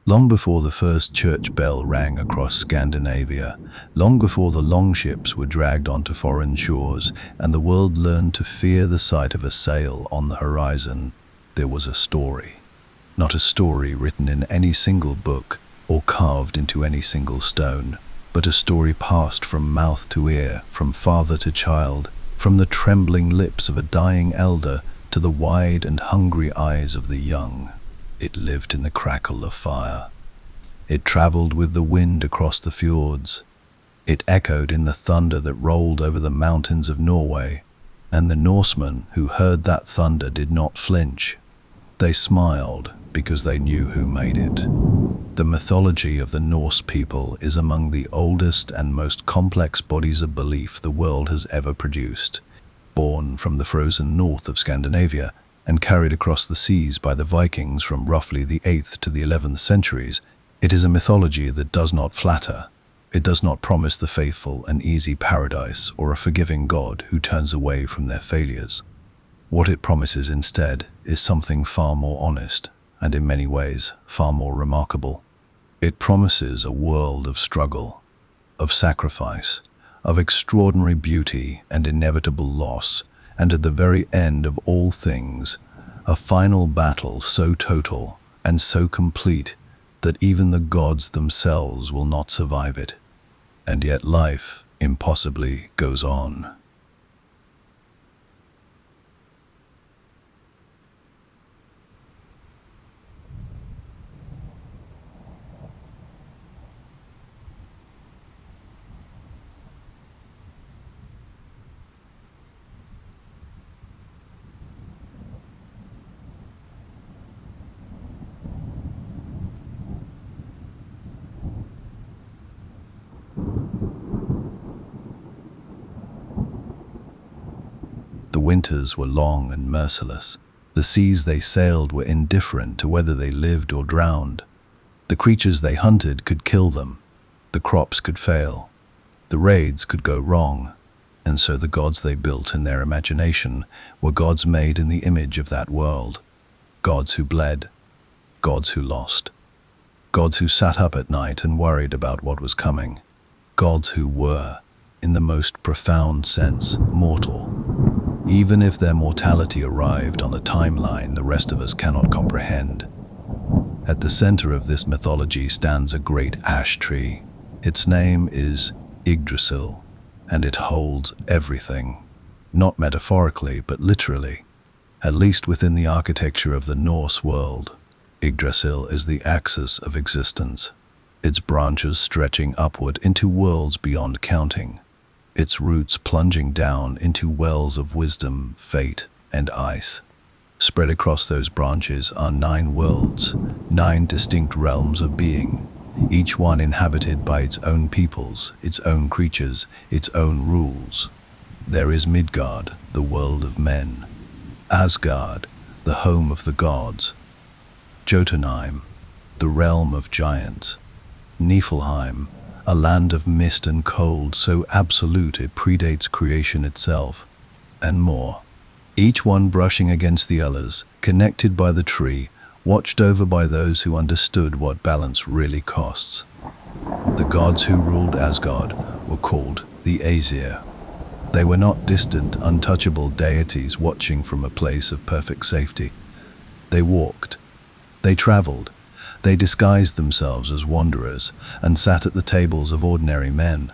Long before the first church bell rang across Scandinavia, long before the longships were dragged onto foreign shores and the world learned to fear the sight of a sail on the horizon, there was a story. Not a story written in any single book or carved into any single stone, but a story passed from mouth to ear, from father to child, from the trembling lips of a dying elder to the wide and hungry eyes of the young. It lived in the crackle of fire. It traveled with the wind across the fjords. It echoed in the thunder that rolled over the mountains of Norway. And the Norsemen who heard that thunder did not flinch. They smiled because they knew who made it. The mythology of the Norse people is among the oldest and most complex bodies of belief the world has ever produced. Born from the frozen north of Scandinavia and carried across the seas by the Vikings from roughly the 8th to the 11th centuries, it is a mythology that does not flatter. It does not promise the faithful an easy paradise or a forgiving God who turns away from their failures. What it promises instead is something far more honest and in many ways far more remarkable. It promises a world of struggle, of sacrifice, of extraordinary beauty and inevitable loss, and at the very end of all things, a final battle so total and so complete that even the gods themselves will not survive it. And yet life impossibly goes on. The winters were long and merciless. The seas they sailed were indifferent to whether they lived or drowned. The creatures they hunted could kill them. The crops could fail. The raids could go wrong. And so the gods they built in their imagination were gods made in the image of that world. Gods who bled. Gods who lost. Gods who sat up at night and worried about what was coming. Gods who were, in the most profound sense, mortal. Even if their mortality arrived on a timeline the rest of us cannot comprehend. At the center of this mythology stands a great ash tree. Its name is Yggdrasil, and it holds everything. Not metaphorically, but literally. At least within the architecture of the Norse world, Yggdrasil is the axis of existence, its branches stretching upward into worlds beyond counting. Its roots plunging down into wells of wisdom, fate, and ice. Spread across those branches are 9 worlds, 9 distinct realms of being, each one inhabited by its own peoples, its own creatures, its own rules. There is Midgard, the world of men; Asgard, the home of the gods; Jotunheim, the realm of giants; Niflheim, a land of mist and cold so absolute it predates creation itself, and more. Each one brushing against the others, connected by the tree, watched over by those who understood what balance really costs. The gods who ruled Asgard were called the Aesir. They were not distant, untouchable deities watching from a place of perfect safety. They walked. They traveled. They disguised themselves as wanderers and sat at the tables of ordinary men.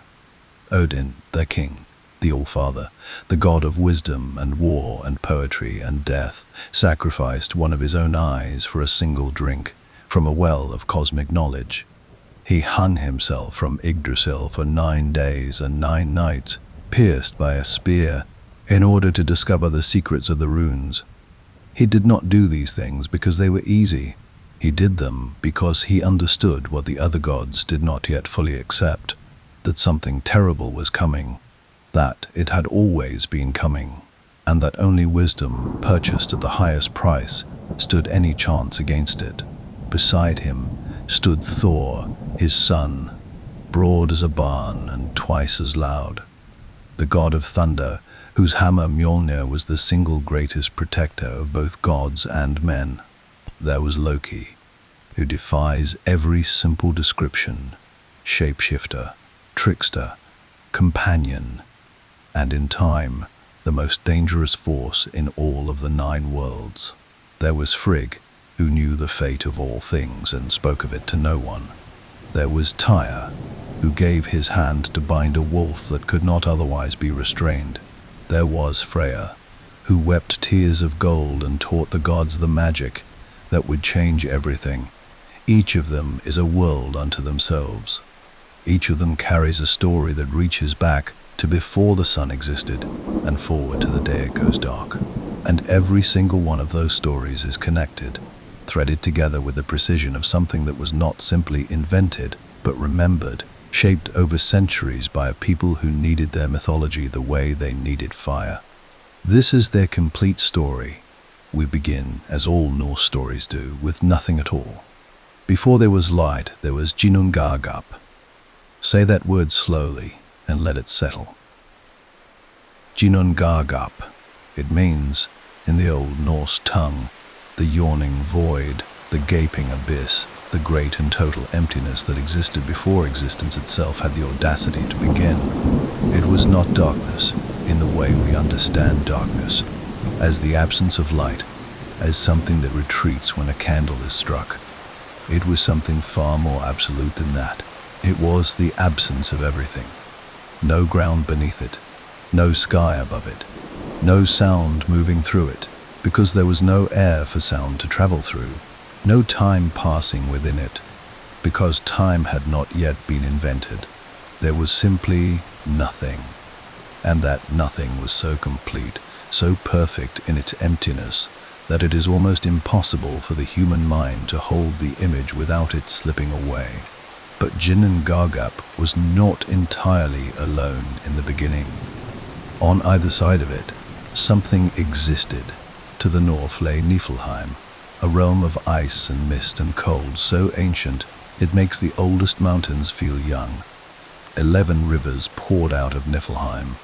Odin, their king, the All-Father, the god of wisdom and war and poetry and death, sacrificed one of his own eyes for a single drink from a well of cosmic knowledge. He hung himself from Yggdrasil for 9 days and 9 nights, pierced by a spear, in order to discover the secrets of the runes. He did not do these things because they were easy. He did them because he understood what the other gods did not yet fully accept, that something terrible was coming, that it had always been coming, and that only wisdom, purchased at the highest price, stood any chance against it. Beside him stood Thor, his son, broad as a barn and twice as loud. The god of thunder, whose hammer Mjolnir was the single greatest protector of both gods and men. There was Loki, who defies every simple description: shapeshifter, trickster, companion, and in time, the most dangerous force in all of the 9 worlds. There was Frigg, who knew the fate of all things and spoke of it to no one. There was Tyr, who gave his hand to bind a wolf that could not otherwise be restrained. There was Freya, who wept tears of gold and taught the gods the magic that would change everything. Each of them is a world unto themselves. Each of them carries a story that reaches back to before the sun existed and forward to the day it goes dark. And every single one of those stories is connected, threaded together with the precision of something that was not simply invented, but remembered, shaped over centuries by a people who needed their mythology the way they needed fire. This is their complete story. We begin, as all Norse stories do, with nothing at all. Before there was light, there was Ginnungagap. Say that word slowly and let it settle. Ginnungagap. It means, in the Old Norse tongue, the yawning void, the gaping abyss, the great and total emptiness that existed before existence itself had the audacity to begin. It was not darkness, in the way we understand darkness, as the absence of light, as something that retreats when a candle is struck. It was something far more absolute than that. It was the absence of everything. No ground beneath it, no sky above it, no sound moving through it, because there was no air for sound to travel through, no time passing within it, because time had not yet been invented. There was simply nothing. And that nothing was so complete, so perfect in its emptiness, that it is almost impossible for the human mind to hold the image without it slipping away. But Ginnungagap was not entirely alone in the beginning. On either side of it, something existed. To the north lay Niflheim, a realm of ice and mist and cold so ancient it makes the oldest mountains feel young. 11 rivers poured out of Niflheim,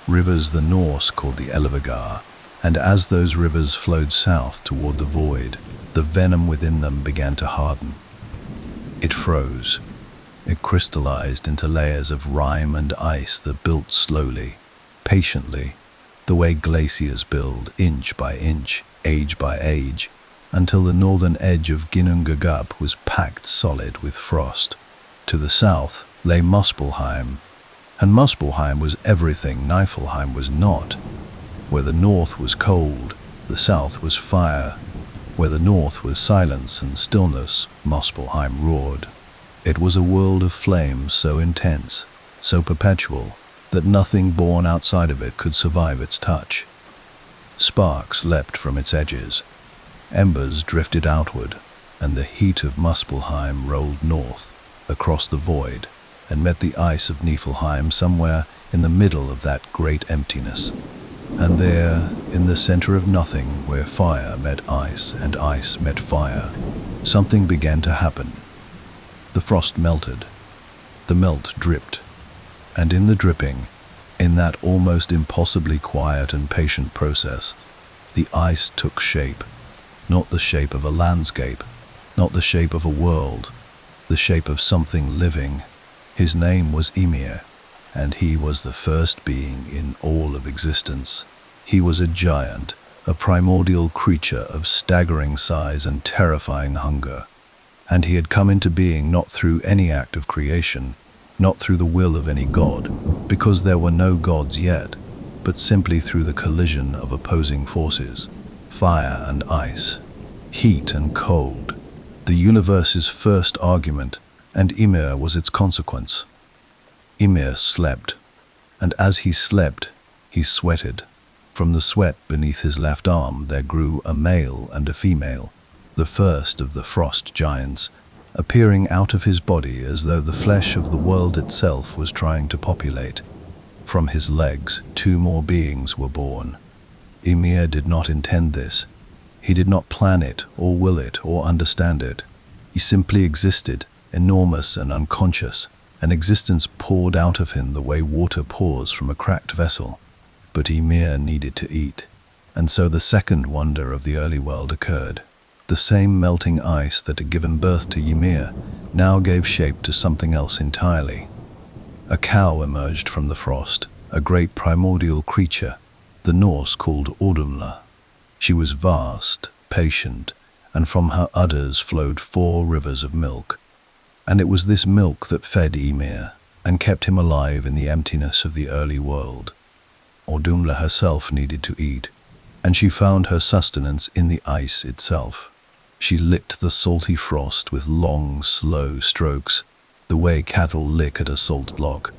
rivers the Norse called the Elvigar, and as those rivers flowed south toward the void, the venom within them began to harden. It froze. It crystallized into layers of rime and ice that built slowly, patiently, the way glaciers build, inch by inch, age by age, until the northern edge of Ginnungagap was packed solid with frost. To the south lay Muspelheim, and Muspelheim was everything Niflheim was not. Where the north was cold, the south was fire. Where the north was silence and stillness, Muspelheim roared. It was a world of flame so intense, so perpetual, that nothing born outside of it could survive its touch. Sparks leapt from its edges. Embers drifted outward, and the heat of Muspelheim rolled north, across the void, and met the ice of Niflheim somewhere in the middle of that great emptiness. And there, in the center of nothing, where fire met ice and ice met fire, something began to happen. The frost melted. The melt dripped. And in the dripping, in that almost impossibly quiet and patient process, the ice took shape. Not the shape of a landscape, not the shape of a world, the shape of something living. His name was Ymir, and he was the first being in all of existence. He was a giant, a primordial creature of staggering size and terrifying hunger. And he had come into being not through any act of creation, not through the will of any god, because there were no gods yet, but simply through the collision of opposing forces, fire and ice, heat and cold, the universe's first argument, and Ymir was its consequence. Ymir slept, and as he slept, he sweated. From the sweat beneath his left arm there grew a male and a female, the first of the frost giants, appearing out of his body as though the flesh of the world itself was trying to populate. From his legs, 2 more beings were born. Ymir did not intend this. He did not plan it, or will it, or understand it. He simply existed, enormous and unconscious. An existence poured out of him the way water pours from a cracked vessel. But Ymir needed to eat, and so the second wonder of the early world occurred. The same melting ice that had given birth to Ymir now gave shape to something else entirely. A cow emerged from the frost, a great primordial creature, the Norse called Audumla. She was vast, patient, and from her udders flowed 4 rivers of milk. And it was this milk that fed Ymir and kept him alive in the emptiness of the early world. Audumla herself needed to eat, and she found her sustenance in the ice itself. She licked the salty frost with long, slow strokes, the way cattle lick at a salt block,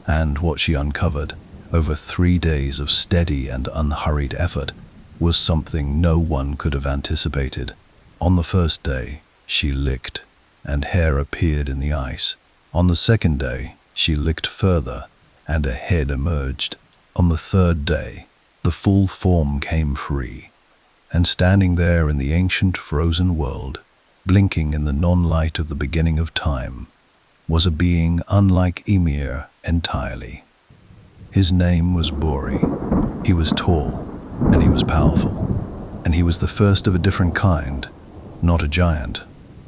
and what she uncovered, over 3 days of steady and unhurried effort, was something no one could have anticipated. On the first day, she licked, and hair appeared in the ice. On the second day, she licked further, and a head emerged. On the third day, the full form came free, and standing there in the ancient frozen world, blinking in the non-light of the beginning of time, was a being unlike Ymir entirely. His name was Bori. He was tall, and he was powerful, and he was the first of a different kind, not a giant,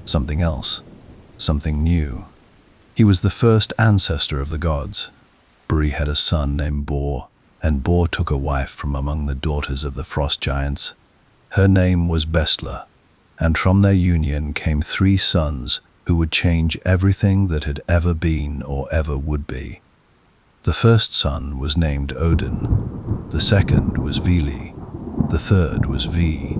something else, something new. He was the first ancestor of the gods. Bori had a son named Bor, and Bor took a wife from among the daughters of the frost giants. Her name was Bestla, and from their union came 3 sons who would change everything that had ever been or ever would be. The first son was named Odin, the second was Vili, the third was Vi,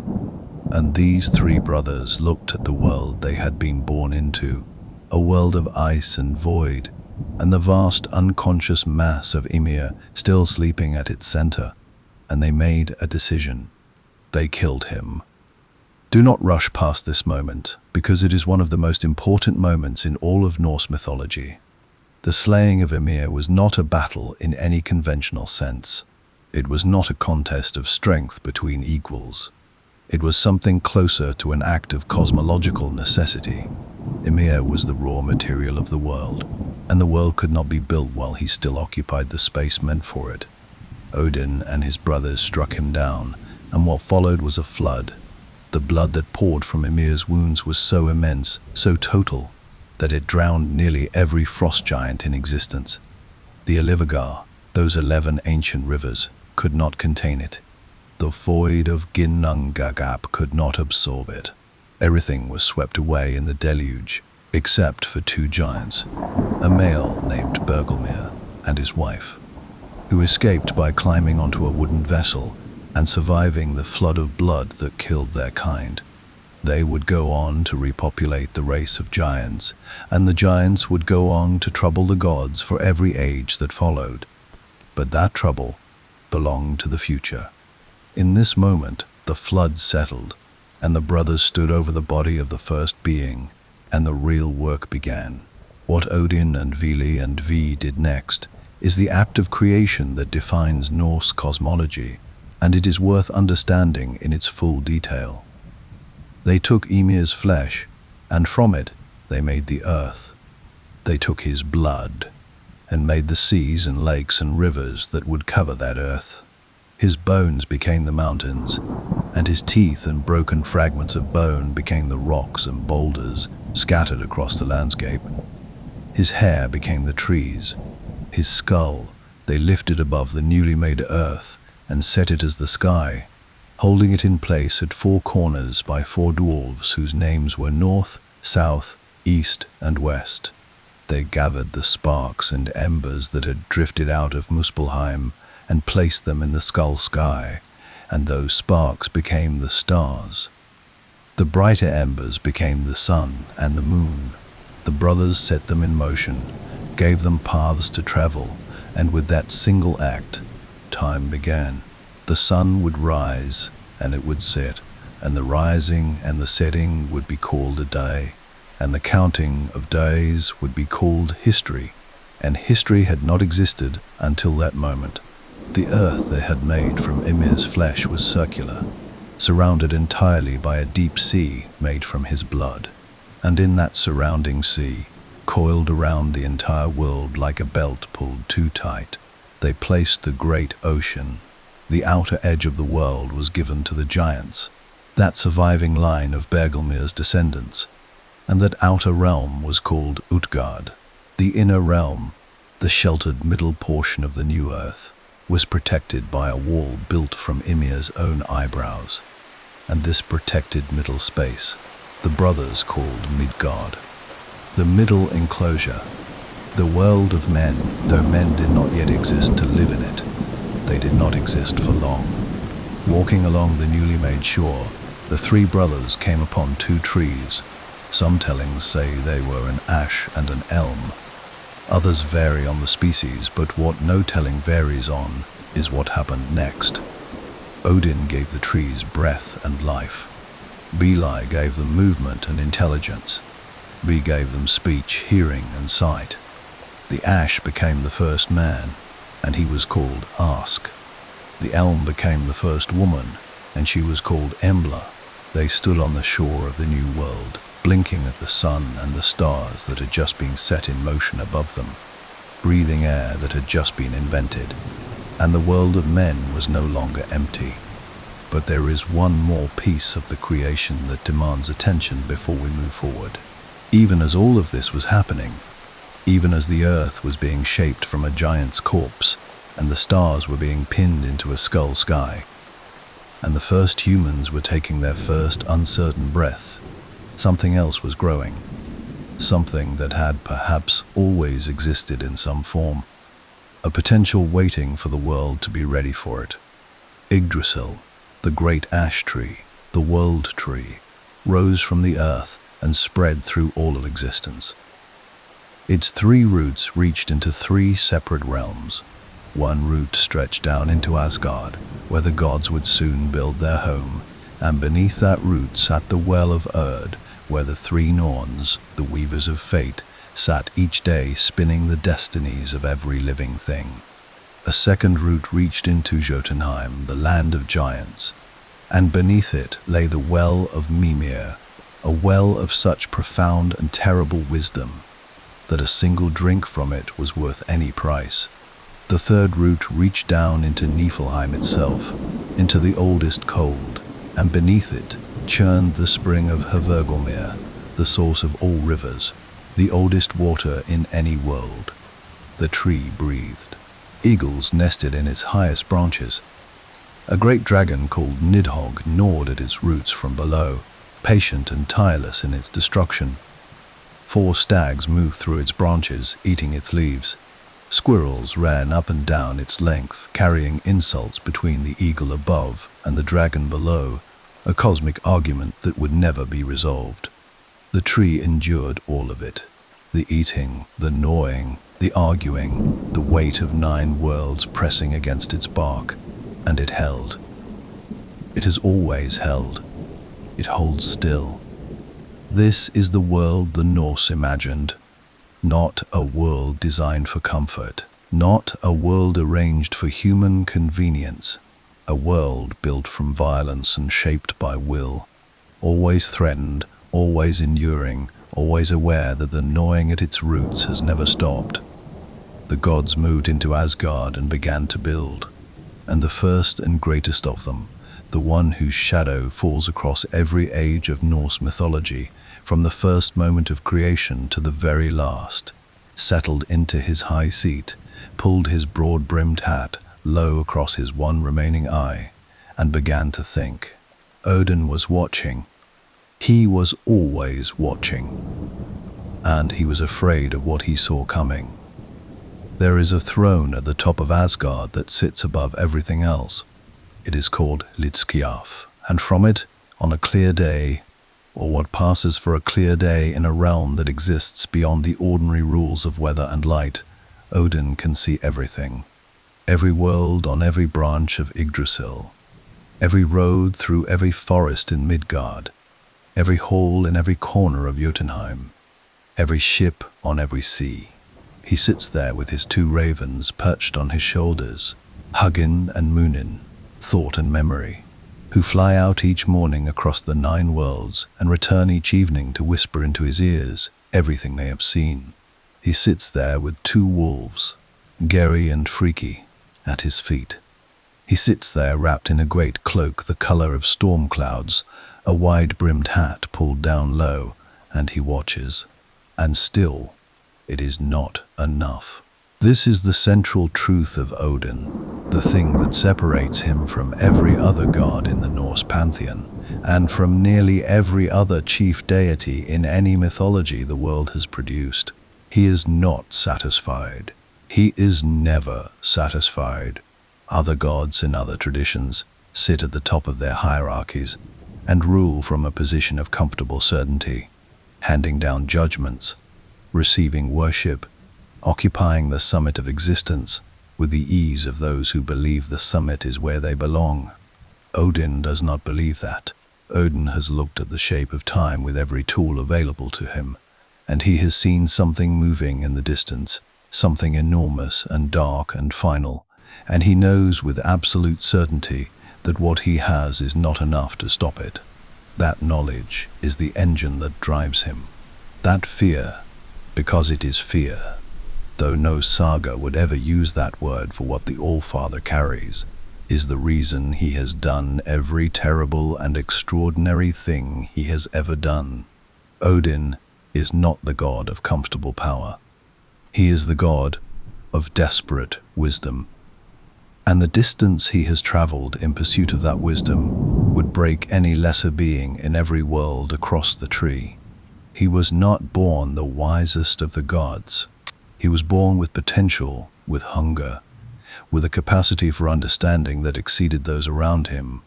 and these 3 brothers looked at the world they had been born into, a world of ice and void, and the vast unconscious mass of Ymir still sleeping at its center, and they made a decision. They killed him. Do not rush past this moment, because it is one of the most important moments in all of Norse mythology. The slaying of Ymir was not a battle in any conventional sense. It was not a contest of strength between equals. It was something closer to an act of cosmological necessity. Ymir was the raw material of the world, and the world could not be built while he still occupied the space meant for it. Odin and his brothers struck him down, and what followed was a flood. The blood that poured from Ymir's wounds was so immense, so total, that it drowned nearly every frost giant in existence. The Elivagar, those 11 ancient rivers, could not contain it. The void of Ginnungagap could not absorb it. Everything was swept away in the deluge, except for 2 giants, a male named Bergelmir and his wife, who escaped by climbing onto a wooden vessel and surviving the flood of blood that killed their kind. They would go on to repopulate the race of giants, and the giants would go on to trouble the gods for every age that followed. But that trouble belonged to the future. In this moment, the flood settled, and the brothers stood over the body of the first being, and the real work began. What Odin and Vili and Vi did next is the act of creation that defines Norse cosmology, and it is worth understanding in its full detail. They took Ymir's flesh, and from it they made the earth. They took his blood, and made the seas and lakes and rivers that would cover that earth. His bones became the mountains, and his teeth and broken fragments of bone became the rocks and boulders scattered across the landscape. His hair became the trees. His skull they lifted above the newly made earth and set it as the sky, holding it in place at 4 corners by 4 dwarves whose names were North, South, East, and West. They gathered the sparks and embers that had drifted out of Muspelheim and placed them in the skull sky, and those sparks became the stars. The brighter embers became the sun and the moon. The brothers set them in motion, gave them paths to travel, and with that single act, time began. The sun would rise, and it would set, and the rising and the setting would be called a day, and the counting of days would be called history, and history had not existed until that moment. The earth they had made from Ymir's flesh was circular, surrounded entirely by a deep sea made from his blood, and in that surrounding sea, coiled around the entire world like a belt pulled too tight, they placed the great ocean. The outer edge of the world was given to the giants, that surviving line of Bergelmir's descendants, and that outer realm was called Utgard. The inner realm, the sheltered middle portion of the new earth, was protected by a wall built from Ymir's own eyebrows, and this protected middle space the brothers called Midgard. The middle enclosure, the world of men, though men did not yet exist to live in it, they did not exist for long. Walking along the newly made shore, the three brothers came upon two trees. Some tellings say they were an ash and an elm. Others vary on the species, but what no telling varies on is what happened next. Odin gave the trees breath and life. Beli gave them movement and intelligence. Be gave them speech, hearing, and sight. The ash became the first man, and he was called Ask. The elm became the first woman, and she was called Embla. They stood on the shore of the new world, blinking at the sun and the stars that had just been set in motion above them, breathing air that had just been invented, and the world of men was no longer empty. But there is one more piece of the creation that demands attention before we move forward. Even as all of this was happening, even as the earth was being shaped from a giant's corpse, and the stars were being pinned into a skull sky, and the first humans were taking their first uncertain breaths, something else was growing, something that had perhaps always existed in some form, a potential waiting for the world to be ready for it. Yggdrasil, the great ash tree, the world tree, rose from the earth and spread through all of existence. Its three roots reached into three separate realms. One root stretched down into Asgard, where the gods would soon build their home, and beneath that root sat the well of Erd, where the three Norns, the weavers of fate, sat each day spinning the destinies of every living thing. A second root reached into Jotunheim, the land of giants, and beneath it lay the well of Mimir, a well of such profound and terrible wisdom that a single drink from it was worth any price. The third root reached down into Niflheim itself, into the oldest cold, and beneath it churned the spring of Hvergelmir, the source of all rivers, the oldest water in any world. The tree breathed. Eagles nested in its highest branches. A great dragon called Nidhogg gnawed at its roots from below, patient and tireless in its destruction. 4 stags moved through its branches, eating its leaves. Squirrels ran up and down its length, carrying insults between the eagle above and the dragon below, a cosmic argument that would never be resolved. The tree endured all of it. The eating, the gnawing, the arguing, the weight of 9 worlds pressing against its bark, and it held. It has always held. It holds still. This is the world the Norse imagined. Not a world designed for comfort, not a world arranged for human convenience, a world built from violence and shaped by will, always threatened, always enduring, always aware that the gnawing at its roots has never stopped. The gods moved into Asgard and began to build, and the first and greatest of them, the one whose shadow falls across every age of Norse mythology, from the first moment of creation to the very last, settled into his high seat, pulled his broad-brimmed hat low across his one remaining eye, and began to think. Odin was watching. He was always watching, and he was afraid of what he saw coming. There is a throne at the top of Asgard that sits above everything else. It is called Lidskjaf, and from it, on a clear day, or what passes for a clear day in a realm that exists beyond the ordinary rules of weather and light, Odin can see everything. Every world on every branch of Yggdrasil, every road through every forest in Midgard, every hole in every corner of Jotunheim, every ship on every sea. He sits there with his 2 ravens perched on his shoulders, Hugin and Munin, thought and memory, who fly out each morning across the 9 worlds and return each evening to whisper into his ears everything they have seen. He sits there with 2 wolves, Geri and Friki, at his feet. He sits there wrapped in a great cloak the color of storm clouds, a wide-brimmed hat pulled down low, and he watches. And still, it is not enough. This is the central truth of Odin, the thing that separates him from every other god in the Norse pantheon, and from nearly every other chief deity in any mythology the world has produced. He is not satisfied. He is never satisfied. Other gods in other traditions sit at the top of their hierarchies and rule from a position of comfortable certainty, handing down judgments, receiving worship, occupying the summit of existence with the ease of those who believe the summit is where they belong. Odin does not believe that. Odin has looked at the shape of time with every tool available to him, and he has seen something moving in the distance, something enormous and dark and final, and he knows with absolute certainty that what he has is not enough to stop it. That knowledge is the engine that drives him. That fear, because it is fear, though no saga would ever use that word for what the All-Father carries, is the reason he has done every terrible and extraordinary thing he has ever done. Odin is not the god of comfortable power. He is the god of desperate wisdom. And the distance he has traveled in pursuit of that wisdom would break any lesser being in every world across the tree. He was not born the wisest of the gods. He was born with potential, with hunger, with a capacity for understanding that exceeded those around him.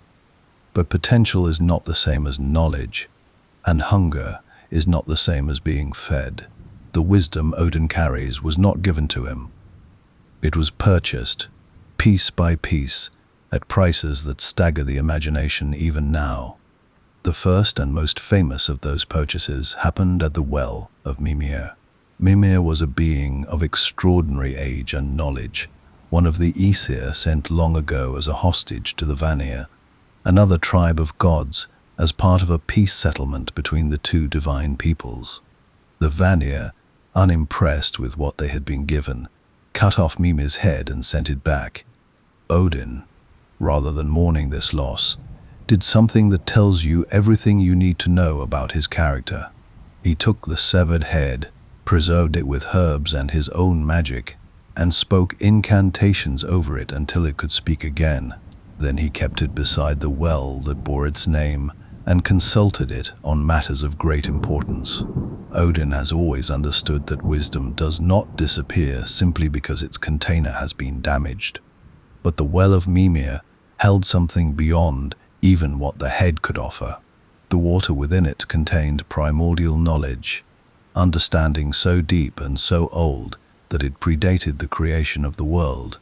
But potential is not the same as knowledge, and hunger is not the same as being fed. The wisdom Odin carries was not given to him. It was purchased, piece by piece, at prices that stagger the imagination even now. The first and most famous of those purchases happened at the well of Mimir. Mimir was a being of extraordinary age and knowledge, one of the Aesir sent long ago as a hostage to the Vanir, another tribe of gods as part of a peace settlement between the two divine peoples. The Vanir, unimpressed with what they had been given, cut off Mimir's head and sent it back. Odin, rather than mourning this loss, did something that tells you everything you need to know about his character. He took the severed head, preserved it with herbs and his own magic, and spoke incantations over it until it could speak again. Then he kept it beside the well that bore its name and consulted it on matters of great importance. Odin has always understood that wisdom does not disappear simply because its container has been damaged. But the well of Mimir held something beyond even what the head could offer. The water within it contained primordial knowledge, understanding so deep and so old that it predated the creation of the world,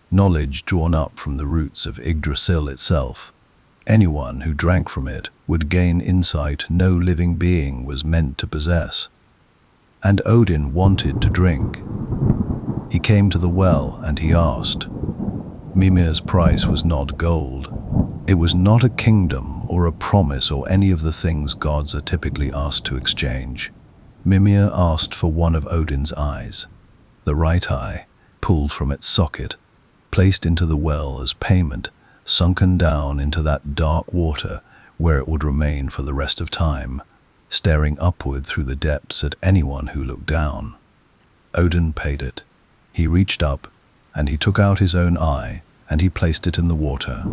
knowledge drawn up from the roots of Yggdrasil itself. Anyone who drank from it would gain insight no living being was meant to possess. And Odin wanted to drink. He came to the well and he asked. Mimir's price was not gold. It was not a kingdom or a promise or any of the things gods are typically asked to exchange. Mimir asked for one of Odin's eyes, the right eye, pulled from its socket, placed into the well as payment, sunken down into that dark water where it would remain for the rest of time, staring upward through the depths at anyone who looked down. Odin paid it. He reached up, and he took out his own eye, and he placed it in the water,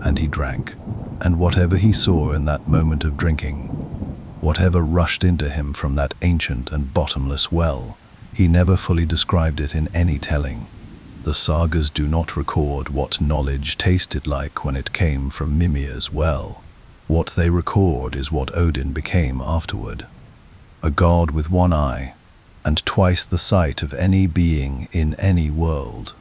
and he drank. And whatever he saw in that moment of drinking, whatever rushed into him from that ancient and bottomless well, he never fully described it in any telling. The sagas do not record what knowledge tasted like when it came from Mimir's well. What they record is what Odin became afterward. A god with one eye, and twice the sight of any being in any world.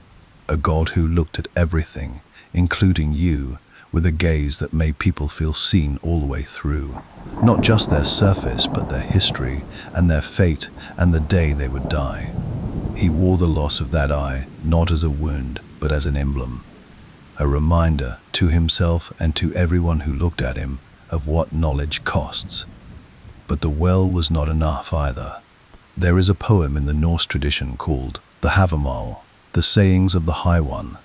A god who looked at everything, including you, with a gaze that made people feel seen all the way through. Not just their surface, but their history and their fate and the day they would die. He wore the loss of that eye not as a wound, but as an emblem. A reminder to himself and to everyone who looked at him of what knowledge costs. But the well was not enough either. There is a poem in the Norse tradition called the Havamal, the sayings of the High One,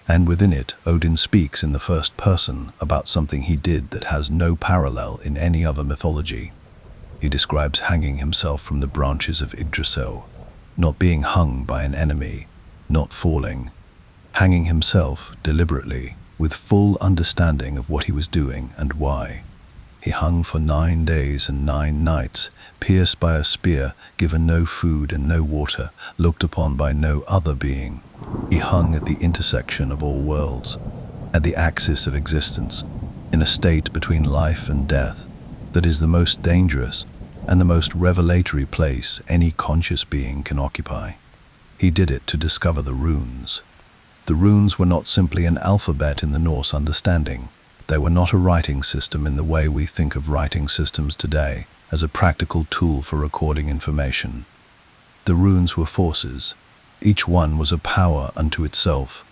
And within it, Odin speaks in the first person about something he did that has no parallel in any other mythology. He describes hanging himself from the branches of Yggdrasil, not being hung by an enemy, not falling, hanging himself deliberately, with full understanding of what he was doing and why. He hung for 9 days and 9 nights, pierced by a spear, given no food and no water, looked upon by no other being. He hung at the intersection of all worlds, at the axis of existence, in a state between life and death that is the most dangerous and the most revelatory place any conscious being can occupy. He did it to discover the runes. The runes were not simply an alphabet in the Norse understanding. They were not a writing system in the way we think of writing systems today, as a practical tool for recording information. The runes were forces. Each one was a power unto itself,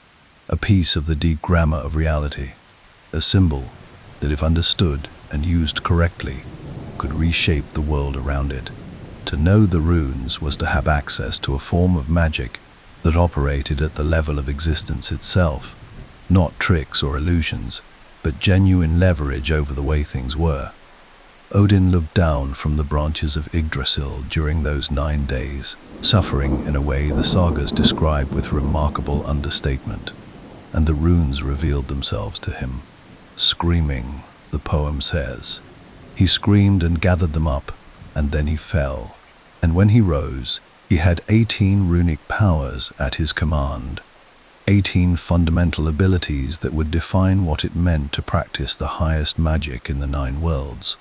a piece of the deep grammar of reality, a symbol that, if understood and used correctly, could reshape the world around it. To know the runes was to have access to a form of magic that operated at the level of existence itself, not tricks or illusions, but genuine leverage over the way things were. Odin looked down from the branches of Yggdrasil during those 9 days, suffering in a way the sagas describe with remarkable understatement, and the runes revealed themselves to him. Screaming, the poem says. He screamed and gathered them up, and then he fell. And when he rose, he had 18 runic powers at his command, 18 fundamental abilities that would define what it meant to practice the highest magic in the 9 worlds.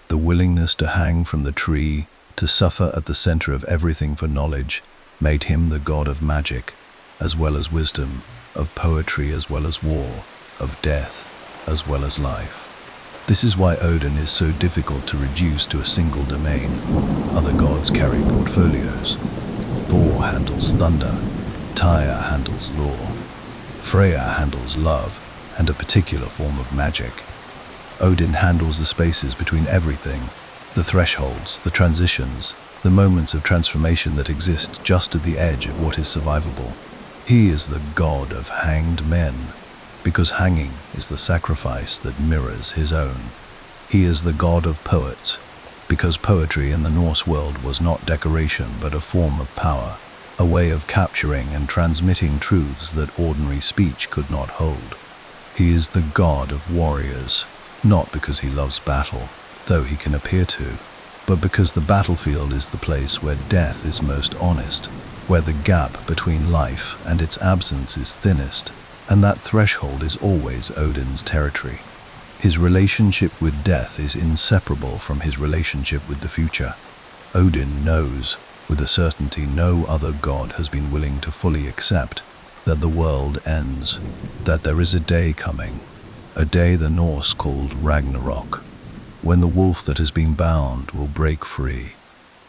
The willingness to hang from the tree, to suffer at the center of everything for knowledge, made him the god of magic, as well as wisdom, of poetry as well as war, of death as well as life. This is why Odin is so difficult to reduce to a single domain. Other gods carry portfolios. Thor handles thunder, Tyr handles law, Freya handles love and a particular form of magic. Odin handles the spaces between everything, the thresholds, the transitions, the moments of transformation that exist just at the edge of what is survivable. He is the god of hanged men, because hanging is the sacrifice that mirrors his own. He is the god of poets, because poetry in the Norse world was not decoration but a form of power, a way of capturing and transmitting truths that ordinary speech could not hold. He is the god of warriors, not because he loves battle, though he can appear to, but because the battlefield is the place where death is most honest, where the gap between life and its absence is thinnest, and that threshold is always Odin's territory. His relationship with death is inseparable from his relationship with the future. Odin knows, with a certainty no other god has been willing to fully accept, that the world ends, that there is a day coming, a day the Norse called Ragnarok, when the wolf that has been bound will break free,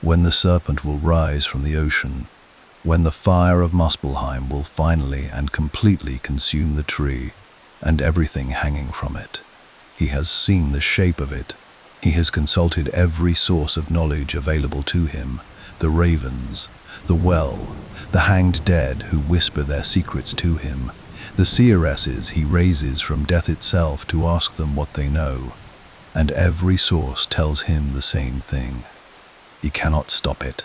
when the serpent will rise from the ocean, when the fire of Muspelheim will finally and completely consume the tree and everything hanging from it. He has seen the shape of it. He has consulted every source of knowledge available to him, the ravens, the well, the hanged dead who whisper their secrets to him, the seeresses he raises from death itself to ask them what they know, and every source tells him the same thing. He cannot stop it.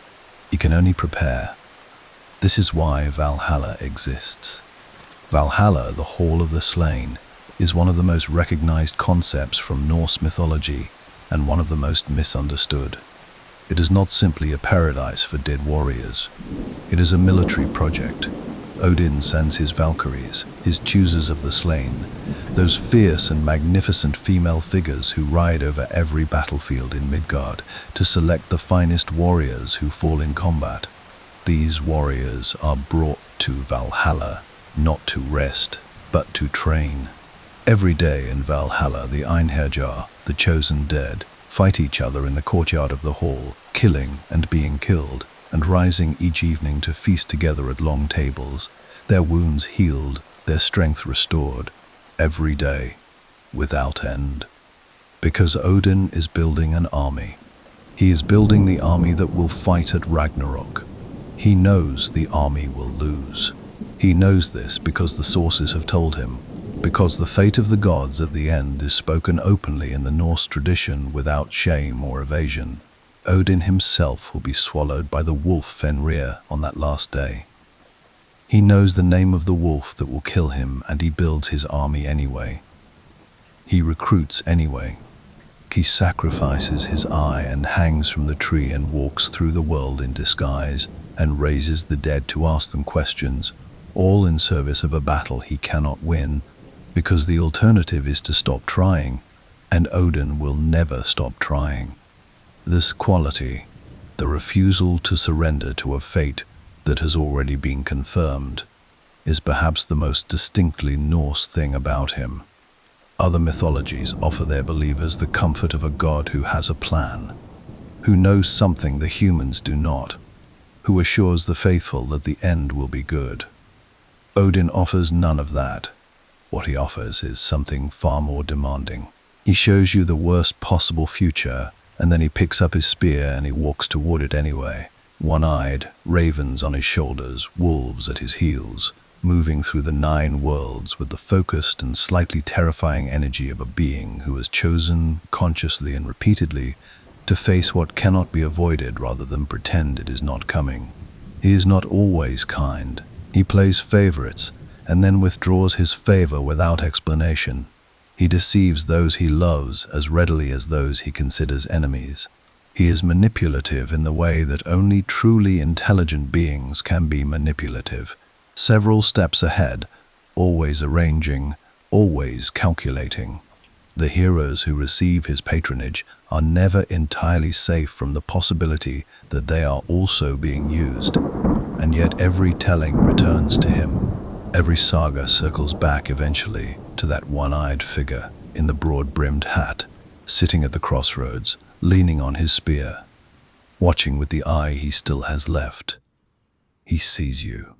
He can only prepare. This is why Valhalla exists. Valhalla, the Hall of the Slain, is one of the most recognized concepts from Norse mythology and one of the most misunderstood. It is not simply a paradise for dead warriors. It is a military project. Odin sends his Valkyries, his choosers of the slain, those fierce and magnificent female figures who ride over every battlefield in Midgard to select the finest warriors who fall in combat. These warriors are brought to Valhalla, not to rest, but to train. Every day in Valhalla, the Einherjar, the chosen dead, fight each other in the courtyard of the hall, killing and being killed, and rising each evening to feast together at long tables, their wounds healed, their strength restored, every day, without end. Because Odin is building an army. He is building the army that will fight at Ragnarok. He knows the army will lose. He knows this because the sources have told him, because the fate of the gods at the end is spoken openly in the Norse tradition without shame or evasion. Odin himself will be swallowed by the wolf Fenrir on that last day. He knows the name of the wolf that will kill him, and he builds his army anyway. He recruits anyway. He sacrifices his eye and hangs from the tree and walks through the world in disguise and raises the dead to ask them questions, all in service of a battle he cannot win, because the alternative is to stop trying, and Odin will never stop trying. This quality, the refusal to surrender to a fate that has already been confirmed, is perhaps the most distinctly Norse thing about him. Other mythologies offer their believers the comfort of a god who has a plan, who knows something the humans do not, who assures the faithful that the end will be good. Odin offers none of that. What he offers is something far more demanding. He shows you the worst possible future, and then he picks up his spear and he walks toward it anyway, one-eyed, ravens on his shoulders, wolves at his heels, moving through the 9 worlds with the focused and slightly terrifying energy of a being who has chosen, consciously and repeatedly, to face what cannot be avoided rather than pretend it is not coming. He is not always kind. He plays favorites, and then withdraws his favor without explanation. He deceives those he loves as readily as those he considers enemies. He is manipulative in the way that only truly intelligent beings can be manipulative. Several steps ahead, always arranging, always calculating. The heroes who receive his patronage are never entirely safe from the possibility that they are also being used, and yet every telling returns to him. Every saga circles back eventually to that one-eyed figure in the broad-brimmed hat, sitting at the crossroads, leaning on his spear, watching with the eye he still has left. He sees you.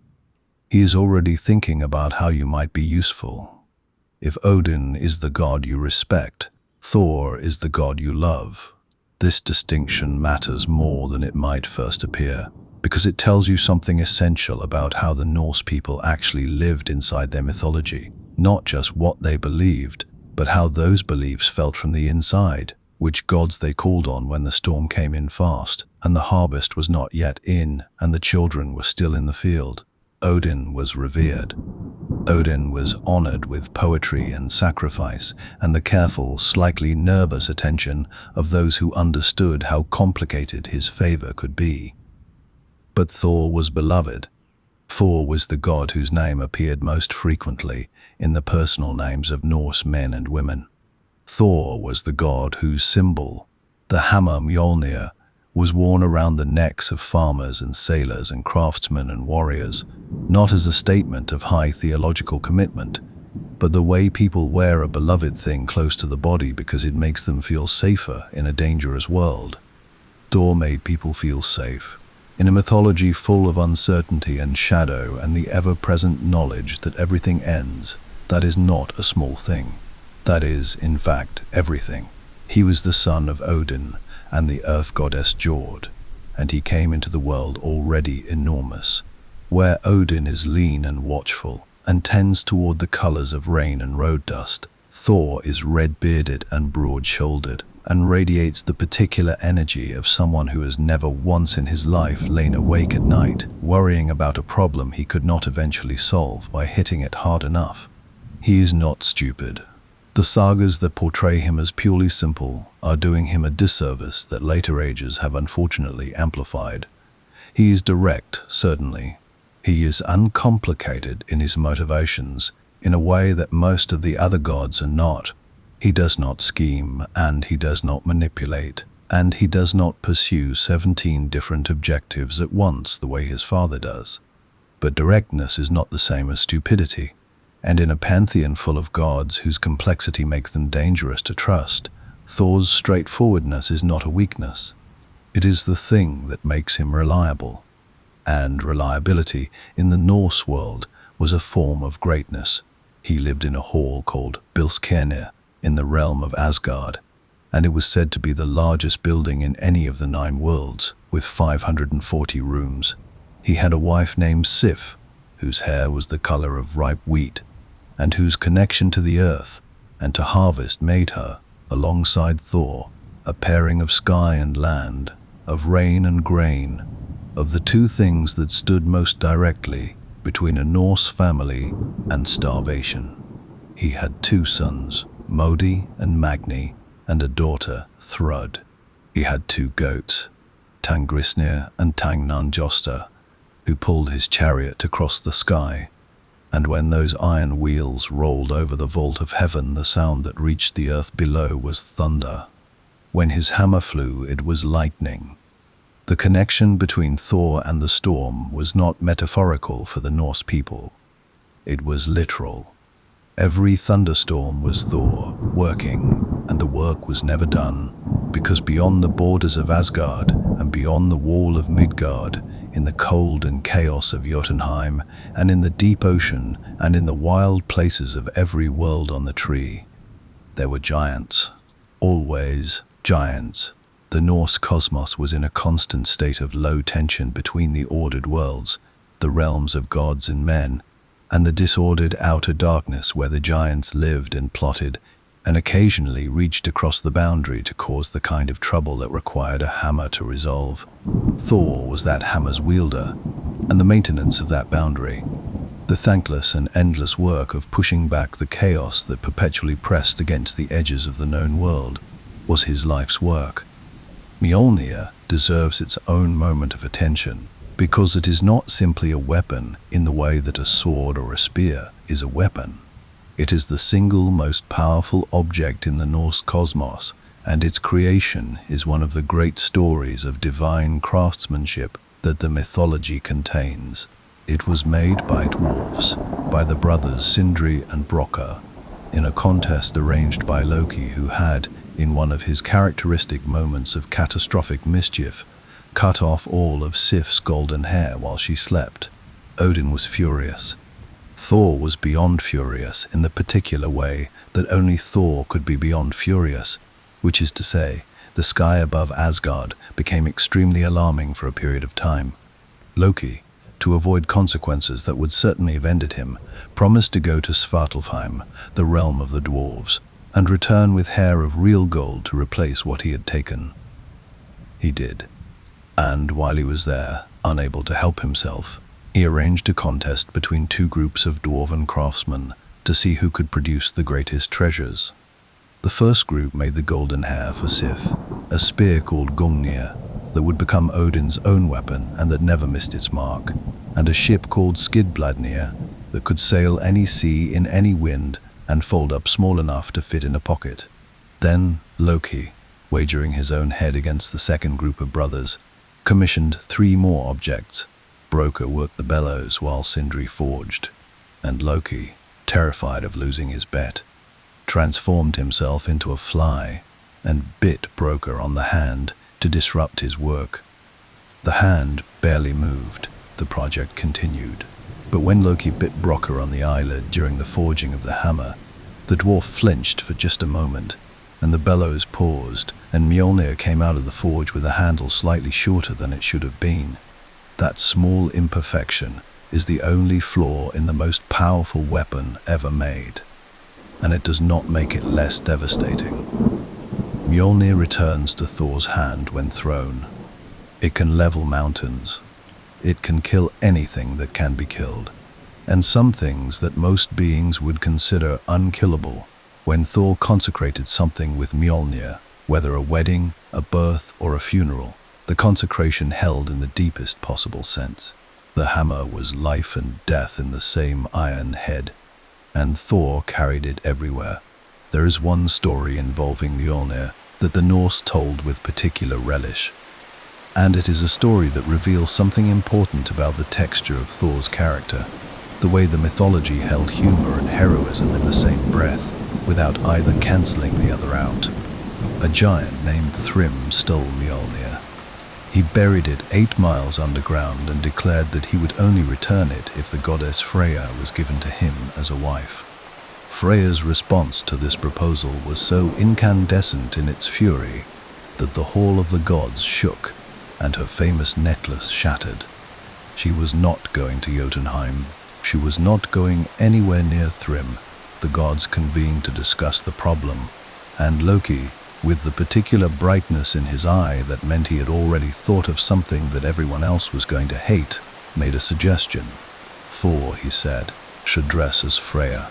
He is already thinking about how you might be useful. If Odin is the god you respect, Thor is the god you love. This distinction matters more than it might first appear, because it tells you something essential about how the Norse people actually lived inside their mythology. Not just what they believed, but how those beliefs felt from the inside, which gods they called on when the storm came in fast, and the harvest was not yet in, and the children were still in the field. Odin was revered. Odin was honored with poetry and sacrifice, and the careful, slightly nervous attention of those who understood how complicated his favor could be. But Thor was beloved. Thor was the god whose name appeared most frequently in the personal names of Norse men and women. Thor was the god whose symbol, the hammer Mjolnir, was worn around the necks of farmers and sailors and craftsmen and warriors, not as a statement of high theological commitment, but the way people wear a beloved thing close to the body because it makes them feel safer in a dangerous world. Thor made people feel safe, in a mythology full of uncertainty and shadow and the ever-present knowledge that everything ends. That is not a small thing. That is, in fact, everything. He was the son of Odin and the earth goddess Jord, and he came into the world already enormous. Where Odin is lean and watchful, and tends toward the colors of rain and road dust, Thor is red-bearded and broad-shouldered, and radiates the particular energy of someone who has never once in his life lain awake at night, worrying about a problem he could not eventually solve by hitting it hard enough. He is not stupid. The sagas that portray him as purely simple are doing him a disservice that later ages have unfortunately amplified. He is direct, certainly. He is uncomplicated in his motivations, in a way that most of the other gods are not. He does not scheme, and he does not manipulate, and he does not pursue 17 different objectives at once the way his father does. But directness is not the same as stupidity. And in a pantheon full of gods whose complexity makes them dangerous to trust, Thor's straightforwardness is not a weakness. It is the thing that makes him reliable. And reliability in the Norse world was a form of greatness. He lived in a hall called Bilskirnir in the realm of Asgard, and it was said to be the largest building in any of the 9 worlds, with 540 rooms. He had a wife named Sif, whose hair was the color of ripe wheat, and whose connection to the earth and to harvest made her, alongside Thor, a pairing of sky and land, of rain and grain, of the two things that stood most directly between a Norse family and starvation. He had two sons, Modi and Magni, and a daughter, Thrud. He had two goats, Tangrisnir and Tangnanjosta, who pulled his chariot across the sky, and when those iron wheels rolled over the vault of heaven, the sound that reached the earth below was thunder. When his hammer flew, it was lightning. The connection between Thor and the storm was not metaphorical for the Norse people. It was literal. Every thunderstorm was Thor working, and the work was never done, because beyond the borders of Asgard and beyond the wall of Midgard, in the cold and chaos of Jotunheim, and in the deep ocean, and in the wild places of every world on the tree, there were giants. Always giants. The Norse cosmos was in a constant state of low tension between the ordered worlds, the realms of gods and men, and the disordered outer darkness where the giants lived and plotted, and occasionally reached across the boundary to cause the kind of trouble that required a hammer to resolve. Thor was that hammer's wielder, and the maintenance of that boundary, the thankless and endless work of pushing back the chaos that perpetually pressed against the edges of the known world, was his life's work. Mjolnir deserves its own moment of attention, because it is not simply a weapon in the way that a sword or a spear is a weapon. It is the single most powerful object in the Norse cosmos, and its creation is one of the great stories of divine craftsmanship that the mythology contains. It was made by dwarves, by the brothers Sindri and Brokkr, in a contest arranged by Loki, who had, in one of his characteristic moments of catastrophic mischief, cut off all of Sif's golden hair while she slept. Odin was furious. Thor was beyond furious in the particular way that only Thor could be beyond furious, which is to say, the sky above Asgard became extremely alarming for a period of time. Loki, to avoid consequences that would certainly have ended him, promised to go to Svartalfheim, the realm of the dwarves, and return with hair of real gold to replace what he had taken. He did. And while he was there, unable to help himself, he arranged a contest between two groups of dwarven craftsmen to see who could produce the greatest treasures. The first group made the golden hair for Sif, a spear called Gungnir that would become Odin's own weapon and that never missed its mark, and a ship called Skidbladnir that could sail any sea in any wind and fold up small enough to fit in a pocket. Then Loki, wagering his own head against the second group of brothers, commissioned 3 more objects. Brokkr worked the bellows while Sindri forged, and Loki, terrified of losing his bet, transformed himself into a fly and bit Brokkr on the hand to disrupt his work. The hand barely moved. The project continued. But when Loki bit Brokkr on the eyelid during the forging of the hammer, the dwarf flinched for just a moment, and the bellows paused, and Mjolnir came out of the forge with a handle slightly shorter than it should have been. That small imperfection is the only flaw in the most powerful weapon ever made, and it does not make it less devastating. Mjolnir returns to Thor's hand when thrown. It can level mountains. It can kill anything that can be killed, and some things that most beings would consider unkillable. When Thor consecrated something with Mjolnir, whether a wedding, a birth, or a funeral, the consecration held in the deepest possible sense. The hammer was life and death in the same iron head, and Thor carried it everywhere. There is one story involving Mjolnir that the Norse told with particular relish, and it is a story that reveals something important about the texture of Thor's character, the way the mythology held humor and heroism in the same breath, without either cancelling the other out. A giant named Thrym stole Mjolnir. He buried it 8 miles underground and declared that he would only return it if the goddess Freya was given to him as a wife. Freya's response to this proposal was so incandescent in its fury that the hall of the gods shook and her famous necklace shattered. She was not going to Jotunheim. She was not going anywhere near Thrym. The gods convened to discuss the problem, and Loki, with the particular brightness in his eye that meant he had already thought of something that everyone else was going to hate, made a suggestion. Thor, he said, should dress as Freya.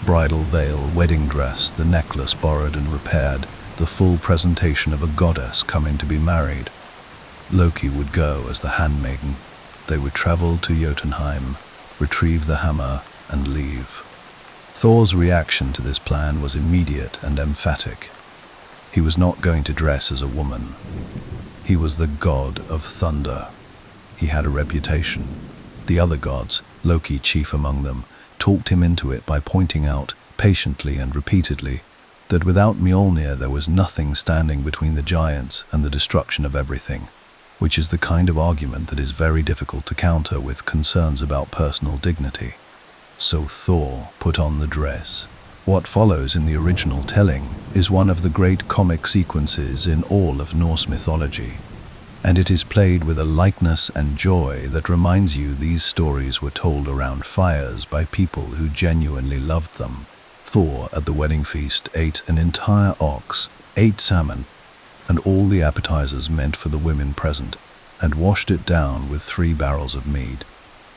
Bridal veil, wedding dress, the necklace borrowed and repaired, the full presentation of a goddess coming to be married. Loki would go as the handmaiden. They would travel to Jotunheim, retrieve the hammer, and leave. Thor's reaction to this plan was immediate and emphatic. He was not going to dress as a woman. He was the god of thunder. He had a reputation. The other gods, Loki chief among them, talked him into it by pointing out, patiently and repeatedly, that without Mjolnir there was nothing standing between the giants and the destruction of everything, which is the kind of argument that is very difficult to counter with concerns about personal dignity. So Thor put on the dress. What follows in the original telling is one of the great comic sequences in all of Norse mythology, and it is played with a lightness and joy that reminds you these stories were told around fires by people who genuinely loved them. Thor at the wedding feast ate an entire ox, 8 salmon, and all the appetizers meant for the women present, and washed it down with 3 barrels of mead.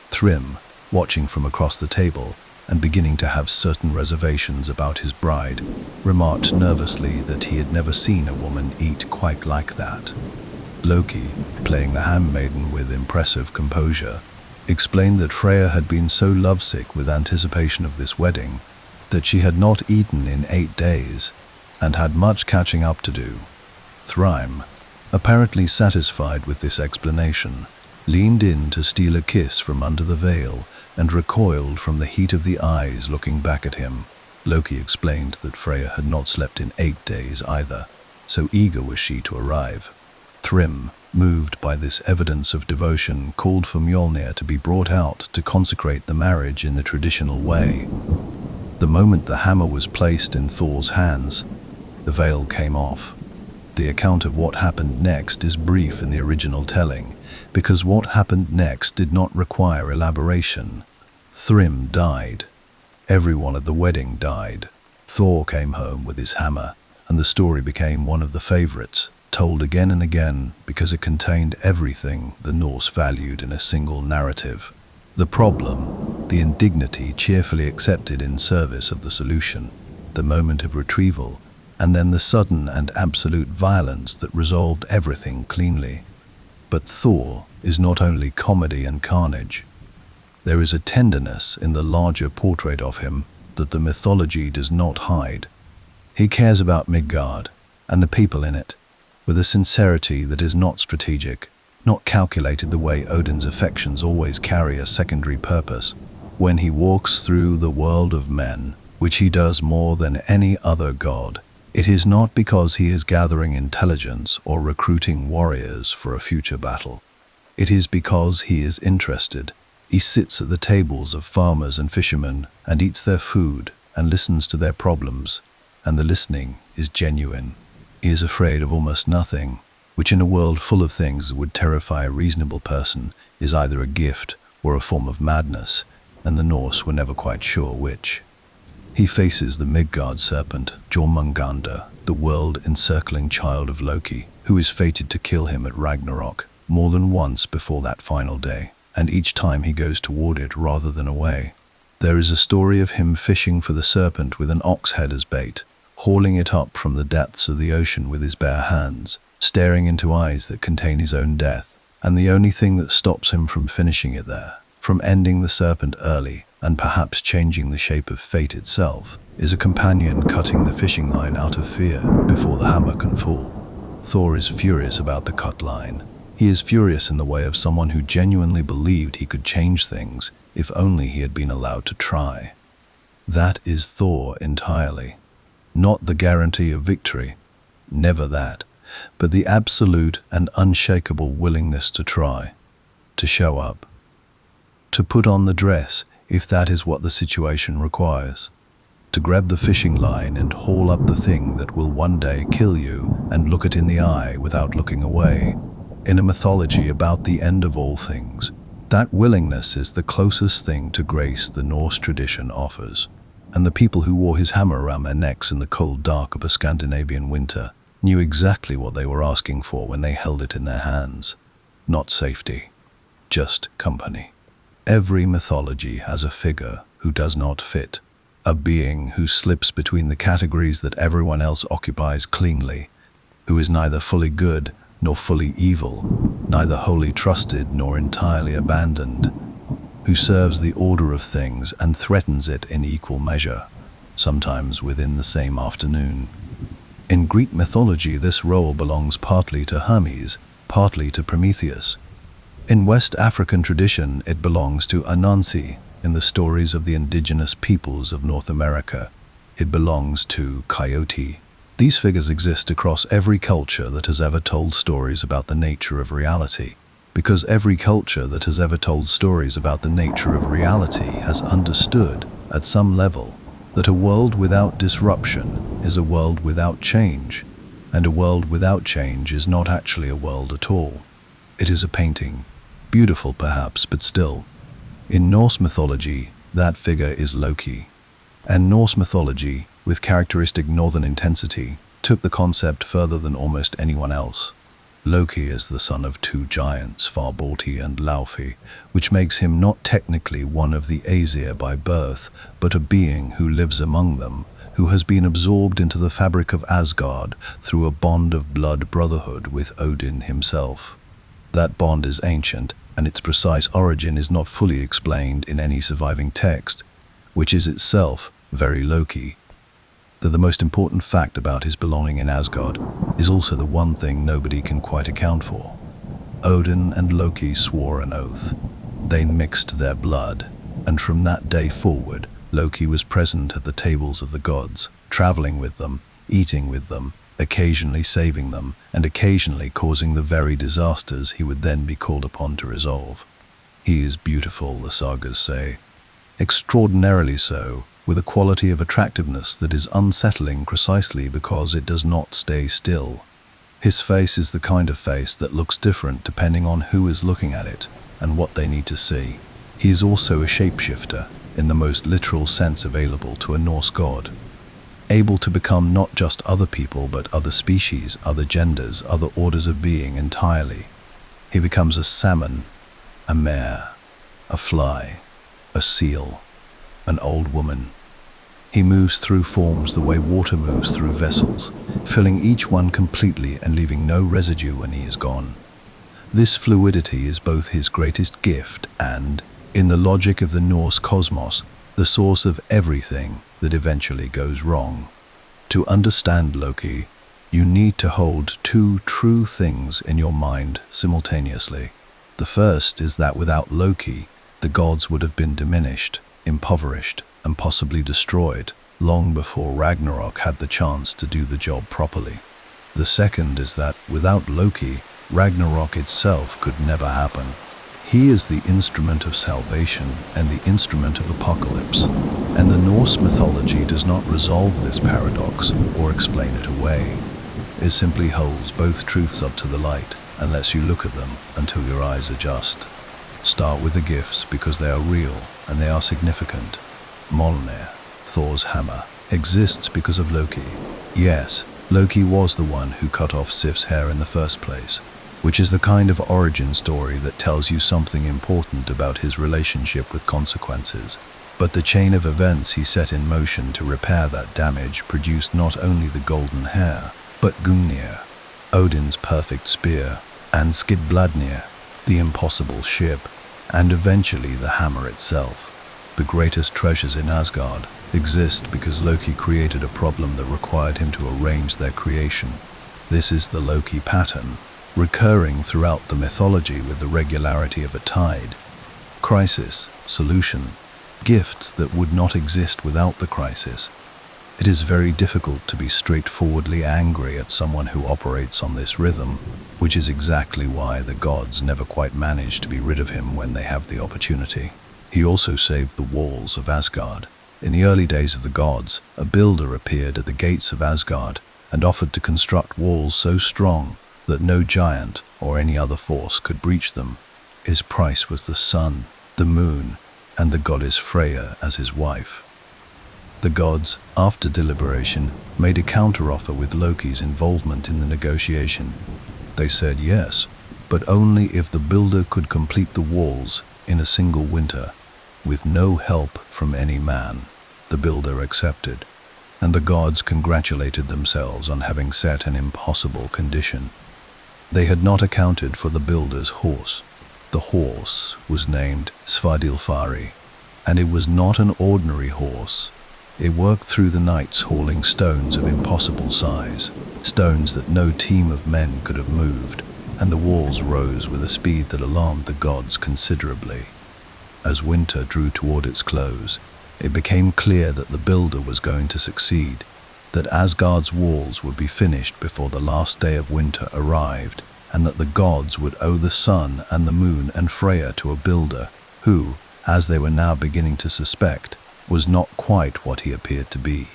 Thrym, watching from across the table and beginning to have certain reservations about his bride, remarked nervously that he had never seen a woman eat quite like that. Loki, playing the handmaiden with impressive composure, explained that Freya had been so lovesick with anticipation of this wedding that she had not eaten in 8 days and had much catching up to do. Thrym, apparently satisfied with this explanation, leaned in to steal a kiss from under the veil and recoiled from the heat of the eyes looking back at him. Loki explained that Freya had not slept in 8 days either, so eager was she to arrive. Thrym, moved by this evidence of devotion, called for Mjolnir to be brought out to consecrate the marriage in the traditional way. The moment the hammer was placed in Thor's hands, the veil came off. The account of what happened next is brief in the original telling, because what happened next did not require elaboration. Thrym died. Everyone at the wedding died. Thor came home with his hammer, and the story became one of the favorites, told again and again because it contained everything the Norse valued in a single narrative. The problem, the indignity cheerfully accepted in service of the solution, the moment of retrieval, and then the sudden and absolute violence that resolved everything cleanly. But Thor is not only comedy and carnage. There is a tenderness in the larger portrait of him that the mythology does not hide. He cares about Midgard and the people in it, with a sincerity that is not strategic, not calculated the way Odin's affections always carry a secondary purpose. When he walks through the world of men, which he does more than any other god, it is not because he is gathering intelligence or recruiting warriors for a future battle. It is because he is interested. He sits at the tables of farmers and fishermen and eats their food and listens to their problems, and the listening is genuine. He is afraid of almost nothing, which in a world full of things that would terrify a reasonable person is either a gift or a form of madness, and the Norse were never quite sure which. He faces the Midgard serpent, Jormungandr, the world-encircling child of Loki, who is fated to kill him at Ragnarok more than once before that final day, and each time he goes toward it rather than away. There is a story of him fishing for the serpent with an ox head as bait, hauling it up from the depths of the ocean with his bare hands, staring into eyes that contain his own death, and the only thing that stops him from finishing it there, from ending the serpent early and perhaps changing the shape of fate itself, is a companion cutting the fishing line out of fear before the hammer can fall. Thor is furious about the cut line. He is furious in the way of someone who genuinely believed he could change things if only he had been allowed to try. That is Thor entirely. Not the guarantee of victory, never that, but the absolute and unshakable willingness to try, to show up, to put on the dress if that is what the situation requires, to grab the fishing line and haul up the thing that will one day kill you and look it in the eye without looking away. In a mythology about the end of all things, That willingness is the closest thing to grace the Norse tradition offers, and the people who wore his hammer around their necks in the cold dark of a Scandinavian winter knew exactly what they were asking for when they held it in their hands. Not safety, just company. Every mythology has a figure who does not fit, a being who slips between the categories that everyone else occupies cleanly, who is neither fully good nor fully evil, neither wholly trusted nor entirely abandoned, who serves the order of things and threatens it in equal measure, sometimes within the same afternoon. In Greek mythology, this role belongs partly to Hermes, partly to Prometheus. In West African tradition, it belongs to Anansi. In the stories of the indigenous peoples of North America, it belongs to Coyote. These figures exist across every culture that has ever told stories about the nature of reality, because every culture that has ever told stories about the nature of reality has understood, at some level, that a world without disruption is a world without change, and a world without change is not actually a world at all. It is a painting, beautiful perhaps, but still. In Norse mythology, that figure is Loki. And Norse mythology, with characteristic northern intensity, took the concept further than almost anyone else. Loki is the son of two giants, Farborti and Laufey, which makes him not technically one of the Aesir by birth, but a being who lives among them, who has been absorbed into the fabric of Asgard through a bond of blood brotherhood with Odin himself. That bond is ancient, and its precise origin is not fully explained in any surviving text, which is itself very Loki. That the most important fact about his belonging in Asgard is also the one thing nobody can quite account for. Odin and Loki swore an oath. They mixed their blood, and from that day forward, Loki was present at the tables of the gods, traveling with them, eating with them, occasionally saving them, and occasionally causing the very disasters he would then be called upon to resolve. He is beautiful, the sagas say. Extraordinarily so, with a quality of attractiveness that is unsettling precisely because it does not stay still. His face is the kind of face that looks different depending on who is looking at it and what they need to see. He is also a shapeshifter, in the most literal sense available to a Norse god, able to become not just other people but other species, other genders, other orders of being entirely. He becomes a salmon, a mare, a fly, a seal, an old woman. He moves through forms the way water moves through vessels, filling each one completely and leaving no residue when he is gone. This fluidity is both his greatest gift and, in the logic of the Norse cosmos, the source of everything that eventually goes wrong. To understand Loki, you need to hold two true things in your mind simultaneously. The first is that without Loki, the gods would have been diminished, impoverished, and possibly destroyed long before Ragnarok had the chance to do the job properly. The second is that without Loki, Ragnarok itself could never happen. He is the instrument of salvation and the instrument of apocalypse, and the Norse mythology does not resolve this paradox or explain it away. It simply holds both truths up to the light and lets you look at them until your eyes adjust. Start with the gifts because they are real and they are significant. Mjolnir, Thor's hammer, exists because of Loki. Yes, Loki was the one who cut off Sif's hair in the first place, which is the kind of origin story that tells you something important about his relationship with consequences. But the chain of events he set in motion to repair that damage produced not only the golden hair, but Gungnir, Odin's perfect spear, and Skidbladnir, the impossible ship, and eventually the hammer itself. The greatest treasures in Asgard exist because Loki created a problem that required him to arrange their creation. This is the Loki pattern, recurring throughout the mythology with the regularity of a tide. Crisis, solution, gifts that would not exist without the crisis. It is very difficult to be straightforwardly angry at someone who operates on this rhythm, which is exactly why the gods never quite manage to be rid of him when they have the opportunity. He also saved the walls of Asgard. In the early days of the gods, a builder appeared at the gates of Asgard and offered to construct walls so strong that no giant or any other force could breach them. His price was the sun, the moon, and the goddess Freya as his wife. The gods, after deliberation, made a counteroffer with Loki's involvement in the negotiation. They said yes, but only if the builder could complete the walls in a single winter, with no help from any man. The builder accepted, and the gods congratulated themselves on having set an impossible condition. They had not accounted for the builder's horse. The horse was named Svadilfari, and it was not an ordinary horse. It worked through the nights hauling stones of impossible size, stones that no team of men could have moved, and the walls rose with a speed that alarmed the gods considerably. As winter drew toward its close, it became clear that the builder was going to succeed, that Asgard's walls would be finished before the last day of winter arrived, and that the gods would owe the sun and the moon and Freya to a builder who, as they were now beginning to suspect, was not quite what he appeared to be.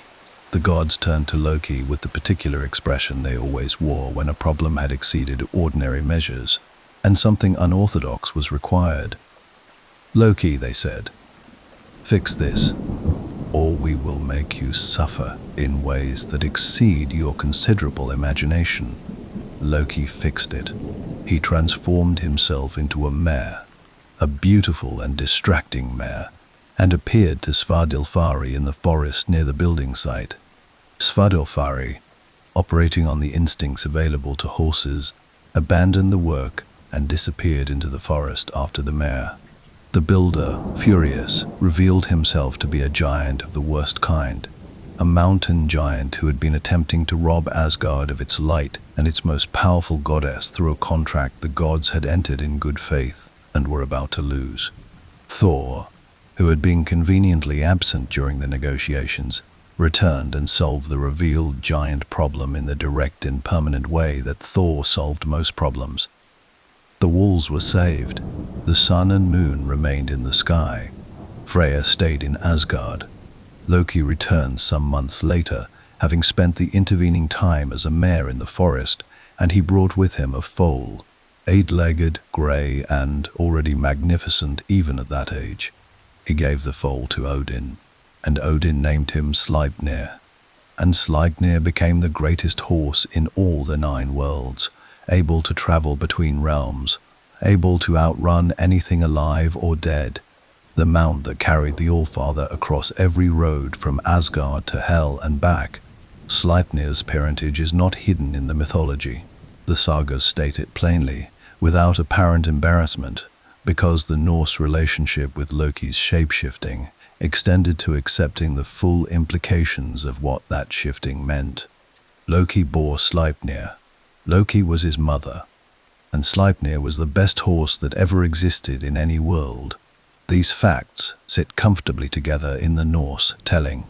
The gods turned to Loki with the particular expression they always wore when a problem had exceeded ordinary measures, and something unorthodox was required. "Loki," they said, "fix this, or we will make you suffer in ways that exceed your considerable imagination." Loki fixed it. He transformed himself into a mare, a beautiful and distracting mare, and appeared to Svadilfari in the forest near the building site. Svadilfari, operating on the instincts available to horses, abandoned the work and disappeared into the forest after the mare. The builder, furious, revealed himself to be a giant of the worst kind, a mountain giant who had been attempting to rob Asgard of its light and its most powerful goddess through a contract the gods had entered in good faith and were about to lose. Thor, who had been conveniently absent during the negotiations, returned and solved the revealed giant problem in the direct and permanent way that Thor solved most problems. The walls were saved. The sun and moon remained in the sky. Freya stayed in Asgard. Loki returned some months later, having spent the intervening time as a mare in the forest, and he brought with him a foal, 8-legged, grey, and already magnificent even at that age. He gave the foal to Odin, and Odin named him Sleipnir. And Sleipnir became the greatest horse in all the 9 worlds, able to travel between realms, able to outrun anything alive or dead, the mount that carried the Allfather across every road from Asgard to Hel and back. Sleipnir's parentage is not hidden in the mythology. The sagas state it plainly, without apparent embarrassment, because the Norse relationship with Loki's shape-shifting extended to accepting the full implications of what that shifting meant. Loki bore Sleipnir. Loki was his mother, and Sleipnir was the best horse that ever existed in any world. These facts sit comfortably together in the Norse telling,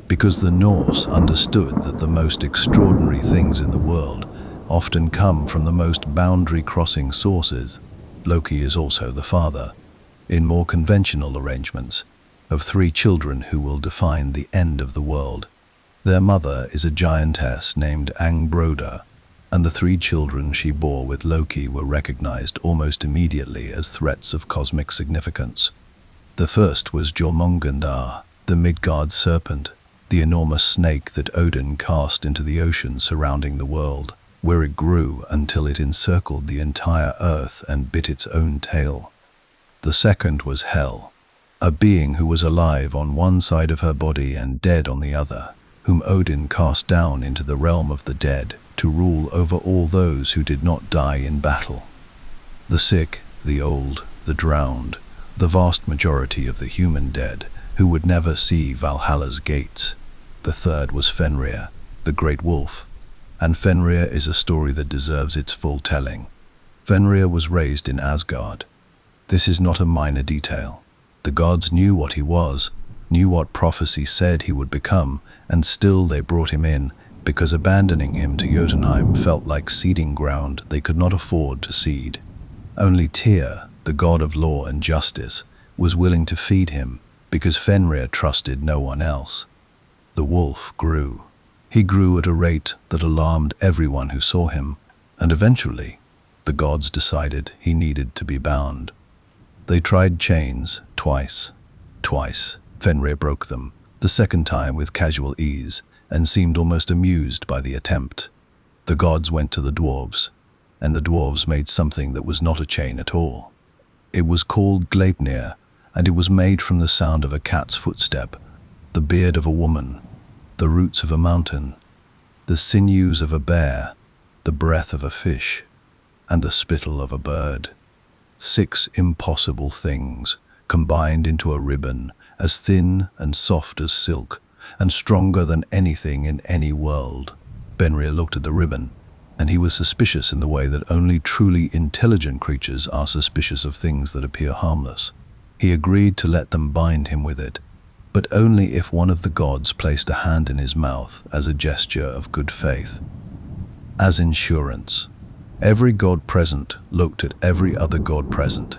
because the Norse understood that the most extraordinary things in the world often come from the most boundary-crossing sources. Loki is also the father, in more conventional arrangements, of 3 children who will define the end of the world. Their mother is a giantess named Angbroda, and the 3 children she bore with Loki were recognized almost immediately as threats of cosmic significance. The first was Jormungandr, the Midgard serpent, the enormous snake that Odin cast into the ocean surrounding the world, where it grew until it encircled the entire earth and bit its own tail. The second was Hel, a being who was alive on one side of her body and dead on the other, whom Odin cast down into the realm of the dead to rule over all those who did not die in battle. The sick, the old, the drowned, the vast majority of the human dead who would never see Valhalla's gates. The third was Fenrir, the great wolf, and Fenrir is a story that deserves its full telling. Fenrir was raised in Asgard. This is not a minor detail. The gods knew what he was, knew what prophecy said he would become, and still they brought him in, because abandoning him to Jotunheim felt like seeding ground they could not afford to seed. Only Tyr, the god of law and justice, was willing to feed him, because Fenrir trusted no one else. The wolf grew. He grew at a rate that alarmed everyone who saw him, and eventually, the gods decided he needed to be bound. They tried chains twice. Twice, Fenrir broke them, the second time with casual ease, and seemed almost amused by the attempt. The gods went to the dwarves, and the dwarves made something that was not a chain at all. It was called Gleipnir, and it was made from the sound of a cat's footstep, the beard of a woman, the roots of a mountain, the sinews of a bear, the breath of a fish, and the spittle of a bird. 6 impossible things combined into a ribbon as thin and soft as silk, and stronger than anything in any world. Fenrir looked at the ribbon, and he was suspicious in the way that only truly intelligent creatures are suspicious of things that appear harmless. He agreed to let them bind him with it, but only if one of the gods placed a hand in his mouth as a gesture of good faith. As insurance, every god present looked at every other god present.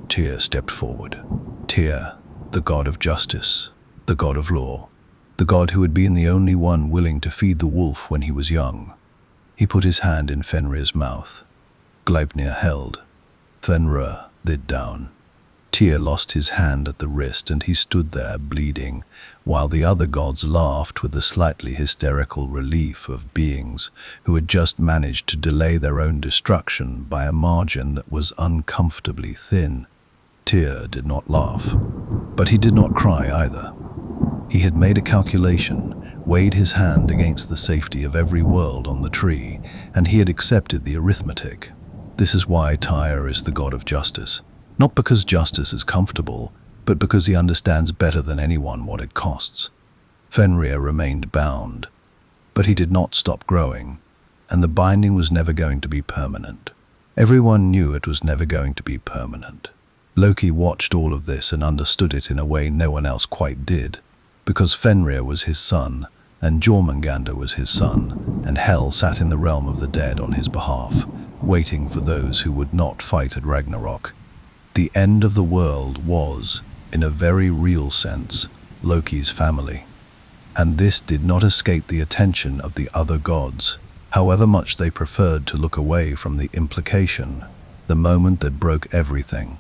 Tyr stepped forward. Tyr, the god of justice, the god of law, the god who had been the only one willing to feed the wolf when he was young. He put his hand in Fenrir's mouth. Gleipnir held. Fenrir lid down. Tyr lost his hand at the wrist, and he stood there bleeding, while the other gods laughed with the slightly hysterical relief of beings who had just managed to delay their own destruction by a margin that was uncomfortably thin. Tyr did not laugh, but he did not cry either. He had made a calculation, weighed his hand against the safety of every world on the tree, and he had accepted the arithmetic. This is why Tyr is the god of justice. Not because justice is comfortable, but because he understands better than anyone what it costs. Fenrir remained bound, but he did not stop growing, and the binding was never going to be permanent. Everyone knew it was never going to be permanent. Loki watched all of this and understood it in a way no one else quite did, because Fenrir was his son, and Jormungandr was his son, and Hel sat in the realm of the dead on his behalf, waiting for those who would not fight at Ragnarok. The end of the world was, in a very real sense, Loki's family. And this did not escape the attention of the other gods, however much they preferred to look away from the implication, the moment that broke everything,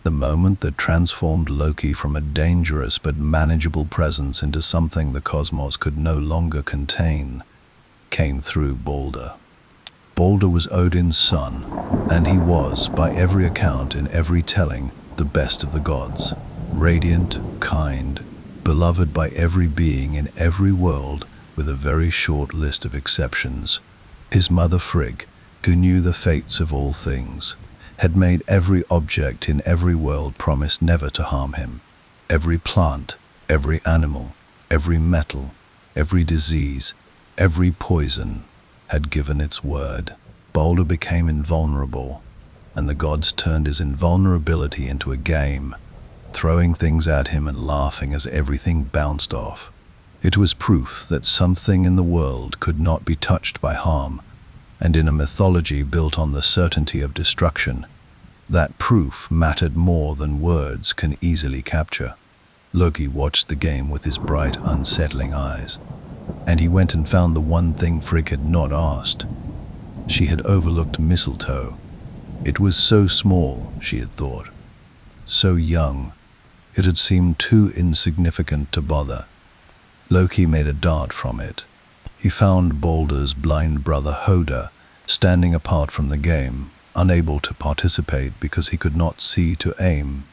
the moment that transformed Loki from a dangerous but manageable presence into something the cosmos could no longer contain, came through Balder. Balder was Odin's son, and he was, by every account in every telling, the best of the gods. Radiant, kind, beloved by every being in every world, with a very short list of exceptions. His mother Frigg, who knew the fates of all things, had made every object in every world promise never to harm him. Every plant, every animal, every metal, every disease, every poison, had given its word. Balder became invulnerable, and the gods turned his invulnerability into a game, throwing things at him and laughing as everything bounced off. It was proof that something in the world could not be touched by harm, and in a mythology built on the certainty of destruction, that proof mattered more than words can easily capture. Loki watched the game with his bright, unsettling eyes, and he went and found the one thing Frigg had not asked. She had overlooked mistletoe. It was so small, she had thought. So young. It had seemed too insignificant to bother. Loki made a dart from it. He found Balder's blind brother Hoda standing apart from the game, unable to participate because he could not see to aim.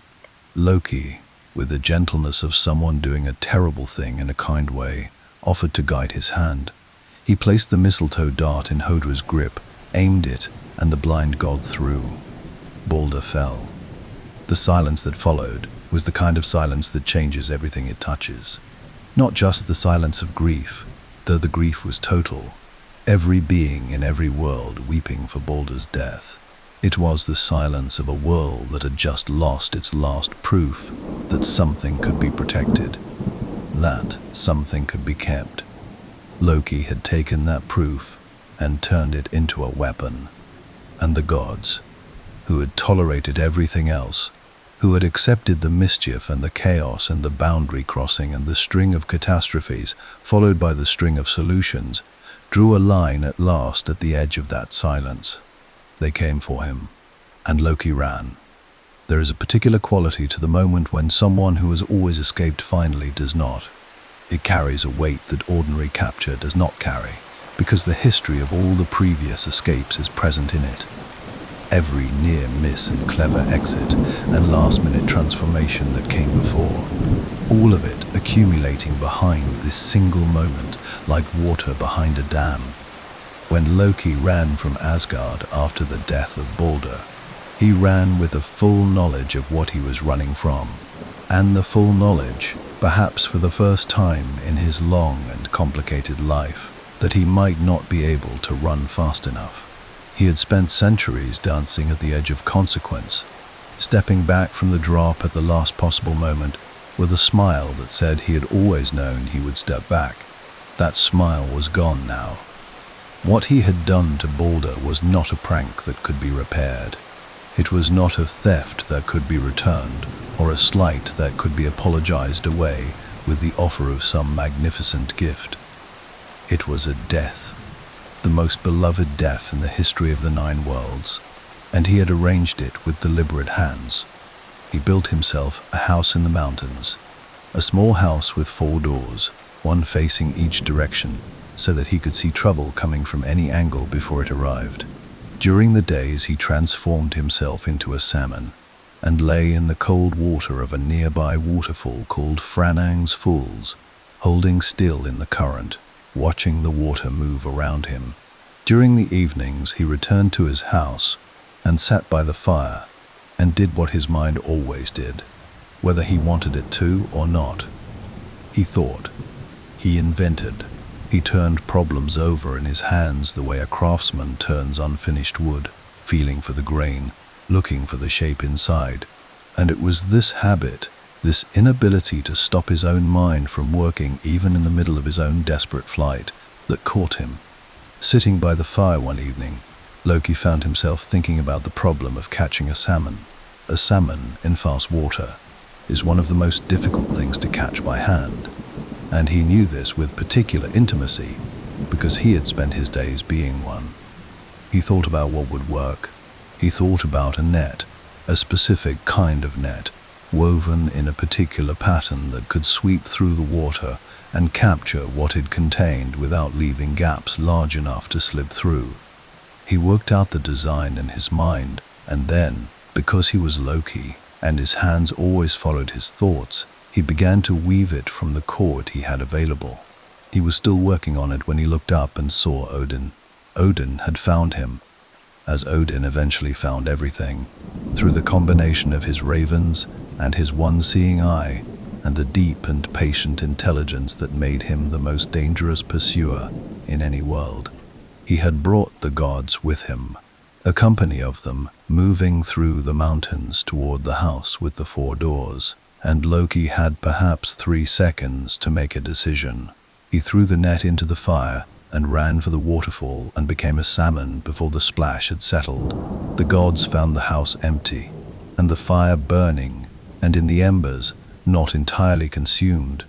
Loki, with the gentleness of someone doing a terrible thing in a kind way, offered to guide his hand. He placed the mistletoe dart in Hoda's grip, aimed it, and the blind god threw. Balder fell. The silence that followed was the kind of silence that changes everything it touches. Not just the silence of grief, though the grief was total, every being in every world weeping for Balder's death. It was the silence of a world that had just lost its last proof that something could be protected, that something could be kept. Loki had taken that proof and turned it into a weapon. And the gods, who had tolerated everything else, who had accepted the mischief and the chaos and the boundary crossing and the string of catastrophes followed by the string of solutions, drew a line at last at the edge of that silence. They came for him, and Loki ran. There is a particular quality to the moment when someone who has always escaped finally does not. It carries a weight that ordinary capture does not carry, because the history of all the previous escapes is present in it. Every near miss and clever exit and last-minute transformation that came before, all of it accumulating behind this single moment like water behind a dam. When Loki ran from Asgard after the death of Balder, he ran with the full knowledge of what he was running from, and the full knowledge, perhaps for the first time in his long and complicated life, that he might not be able to run fast enough. He had spent centuries dancing at the edge of consequence, stepping back from the drop at the last possible moment with a smile that said he had always known he would step back. That smile was gone now. What he had done to Balder was not a prank that could be repaired. It was not a theft that could be returned, or a slight that could be apologized away with the offer of some magnificent gift. It was a death, the most beloved death in the history of the 9 worlds, and he had arranged it with deliberate hands. He built himself a house in the mountains, a small house with 4 doors, one facing each direction, so that he could see trouble coming from any angle before it arrived. During the days he transformed himself into a salmon, and lay in the cold water of a nearby waterfall called Franang's Falls, holding still in the current, watching the water move around him. During the evenings he returned to his house and sat by the fire and did what his mind always did, whether he wanted it to or not. He thought. He invented. He turned problems over in his hands the way a craftsman turns unfinished wood, feeling for the grain, looking for the shape inside. And it was this habit, this inability to stop his own mind from working even in the middle of his own desperate flight, that caught him. Sitting by the fire one evening, Loki found himself thinking about the problem of catching a salmon. A salmon in fast water is one of the most difficult things to catch by hand, and he knew this with particular intimacy because he had spent his days being one. He thought about what would work. He thought about a net, a specific kind of net, woven in a particular pattern that could sweep through the water and capture what it contained without leaving gaps large enough to slip through. He worked out the design in his mind, and then, because he was Loki, and his hands always followed his thoughts, he began to weave it from the cord he had available. He was still working on it when he looked up and saw Odin. Odin had found him, as Odin eventually found everything, through the combination of his ravens and his one-seeing eye, and the deep and patient intelligence that made him the most dangerous pursuer in any world. He had brought the gods with him, a company of them, moving through the mountains toward the house with the 4 doors, and Loki had perhaps 3 seconds to make a decision. He threw the net into the fire and ran for the waterfall and became a salmon before the splash had settled. The gods found the house empty, and the fire burning, and in the embers, not entirely consumed,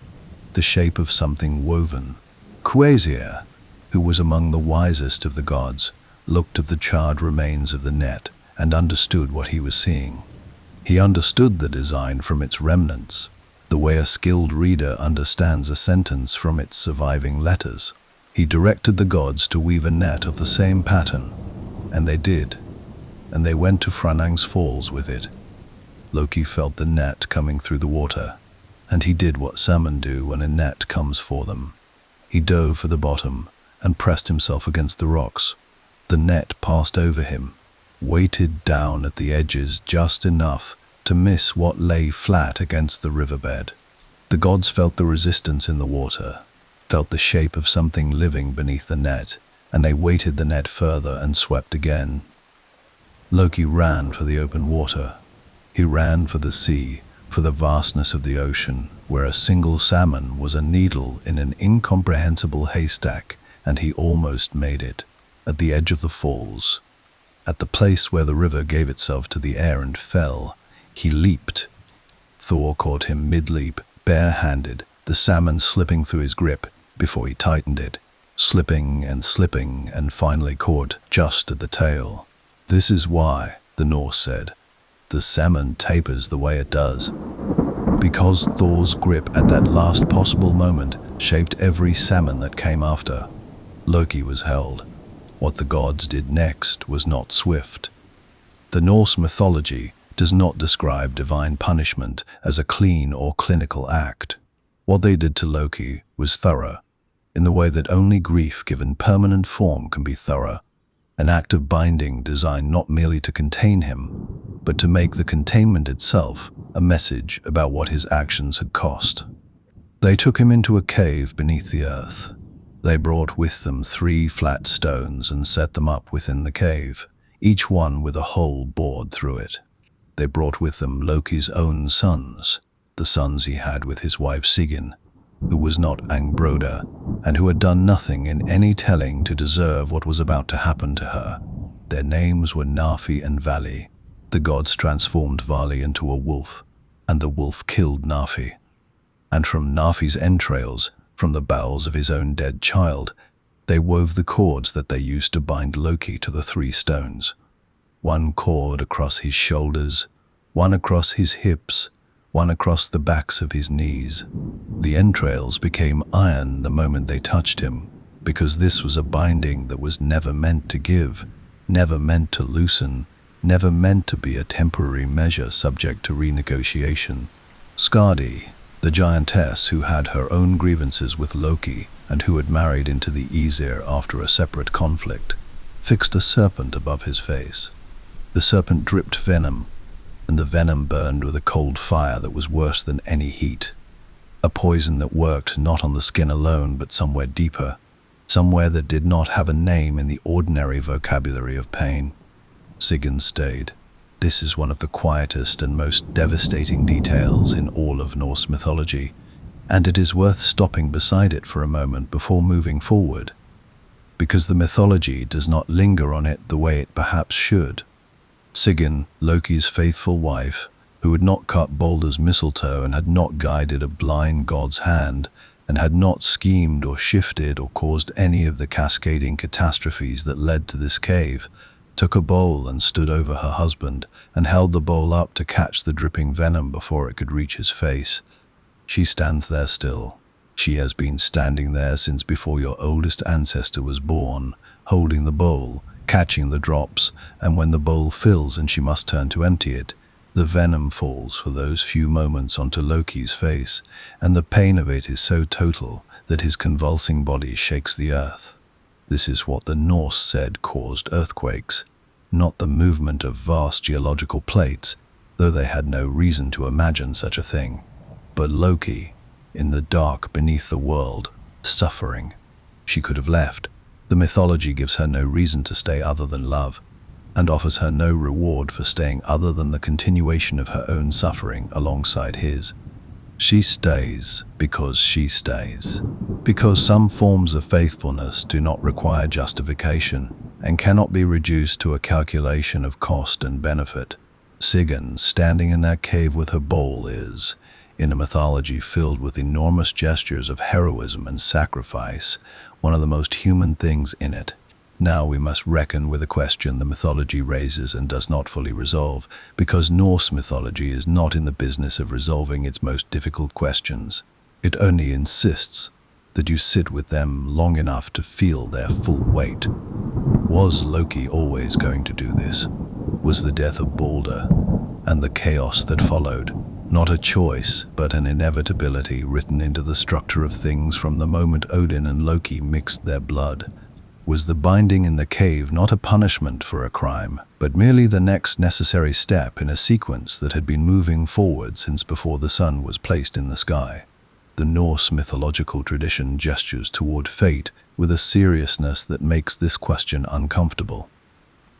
the shape of something woven. Quasir, who was among the wisest of the gods, looked at the charred remains of the net and understood what he was seeing. He understood the design from its remnants, the way a skilled reader understands a sentence from its surviving letters. He directed the gods to weave a net of the same pattern, and they did, and they went to Franang's Falls with it. Loki felt the net coming through the water, and he did what salmon do when a net comes for them. He dove for the bottom and pressed himself against the rocks. The net passed over him, weighted down at the edges just enough to miss what lay flat against the riverbed. The gods felt the resistance in the water, felt the shape of something living beneath the net, and they weighted the net further and swept again. Loki ran for the open water. He ran for the sea, for the vastness of the ocean, where a single salmon was a needle in an incomprehensible haystack, and he almost made it. At the edge of the falls, at the place where the river gave itself to the air and fell, he leaped. Thor caught him mid-leap, bare-handed, the salmon slipping through his grip before he tightened it, slipping and finally caught just at the tail. This is why, the Norse said, the salmon tapers the way it does. Because Thor's grip at that last possible moment shaped every salmon that came after. Loki was held. What the gods did next was not swift. The Norse mythology does not describe divine punishment as a clean or clinical act. What they did to Loki was thorough, in the way that only grief given permanent form can be thorough, an act of binding designed not merely to contain him, but to make the containment itself a message about what his actions had cost. They took him into a cave beneath the earth. They brought with them 3 flat stones and set them up within the cave, each one with a hole bored through it. They brought with them Loki's own sons, the sons he had with his wife Sigyn, who was not Angbroda, and who had done nothing in any telling to deserve what was about to happen to her. Their names were Nafi and Vali. The gods transformed Vali into a wolf, and the wolf killed Nafi. And from Nafi's entrails, from the bowels of his own dead child, they wove the cords that they used to bind Loki to the 3 stones. 1 cord across his shoulders, 1 across his hips, 1 across the backs of his knees. The entrails became iron the moment they touched him, because this was a binding that was never meant to give, never meant to loosen, never meant to be a temporary measure subject to renegotiation. Skadi, the giantess who had her own grievances with Loki and who had married into the Aesir after a separate conflict, fixed a serpent above his face. The serpent dripped venom, and the venom burned with a cold fire that was worse than any heat. A poison that worked not on the skin alone but somewhere deeper, somewhere that did not have a name in the ordinary vocabulary of pain. Sigyn stayed. This is one of the quietest and most devastating details in all of Norse mythology, and it is worth stopping beside it for a moment before moving forward, because the mythology does not linger on it the way it perhaps should. Sigyn, Loki's faithful wife, who had not cut Baldur's mistletoe and had not guided a blind god's hand, and had not schemed or shifted or caused any of the cascading catastrophes that led to this cave, took a bowl and stood over her husband and held the bowl up to catch the dripping venom before it could reach his face. She stands there still. She has been standing there since before your oldest ancestor was born, holding the bowl, catching the drops, and when the bowl fills and she must turn to empty it, the venom falls for those few moments onto Loki's face, and the pain of it is so total that his convulsing body shakes the earth. This is what the Norse said caused earthquakes, not the movement of vast geological plates, though they had no reason to imagine such a thing, but Loki, in the dark beneath the world, suffering. She could have left. The mythology gives her no reason to stay other than love, and offers her no reward for staying other than the continuation of her own suffering alongside his. She stays because she stays, because some forms of faithfulness do not require justification and cannot be reduced to a calculation of cost and benefit. Sigyn, standing in that cave with her bowl, is, in a mythology filled with enormous gestures of heroism and sacrifice, one of the most human things in it. Now we must reckon with a question the mythology raises and does not fully resolve, because Norse mythology is not in the business of resolving its most difficult questions. It only insists that you sit with them long enough to feel their full weight. Was Loki always going to do this? Was the death of Baldur and the chaos that followed not a choice, but an inevitability written into the structure of things from the moment Odin and Loki mixed their blood? Was the binding in the cave not a punishment for a crime, but merely the next necessary step in a sequence that had been moving forward since before the sun was placed in the sky? The Norse mythological tradition gestures toward fate with a seriousness that makes this question uncomfortable.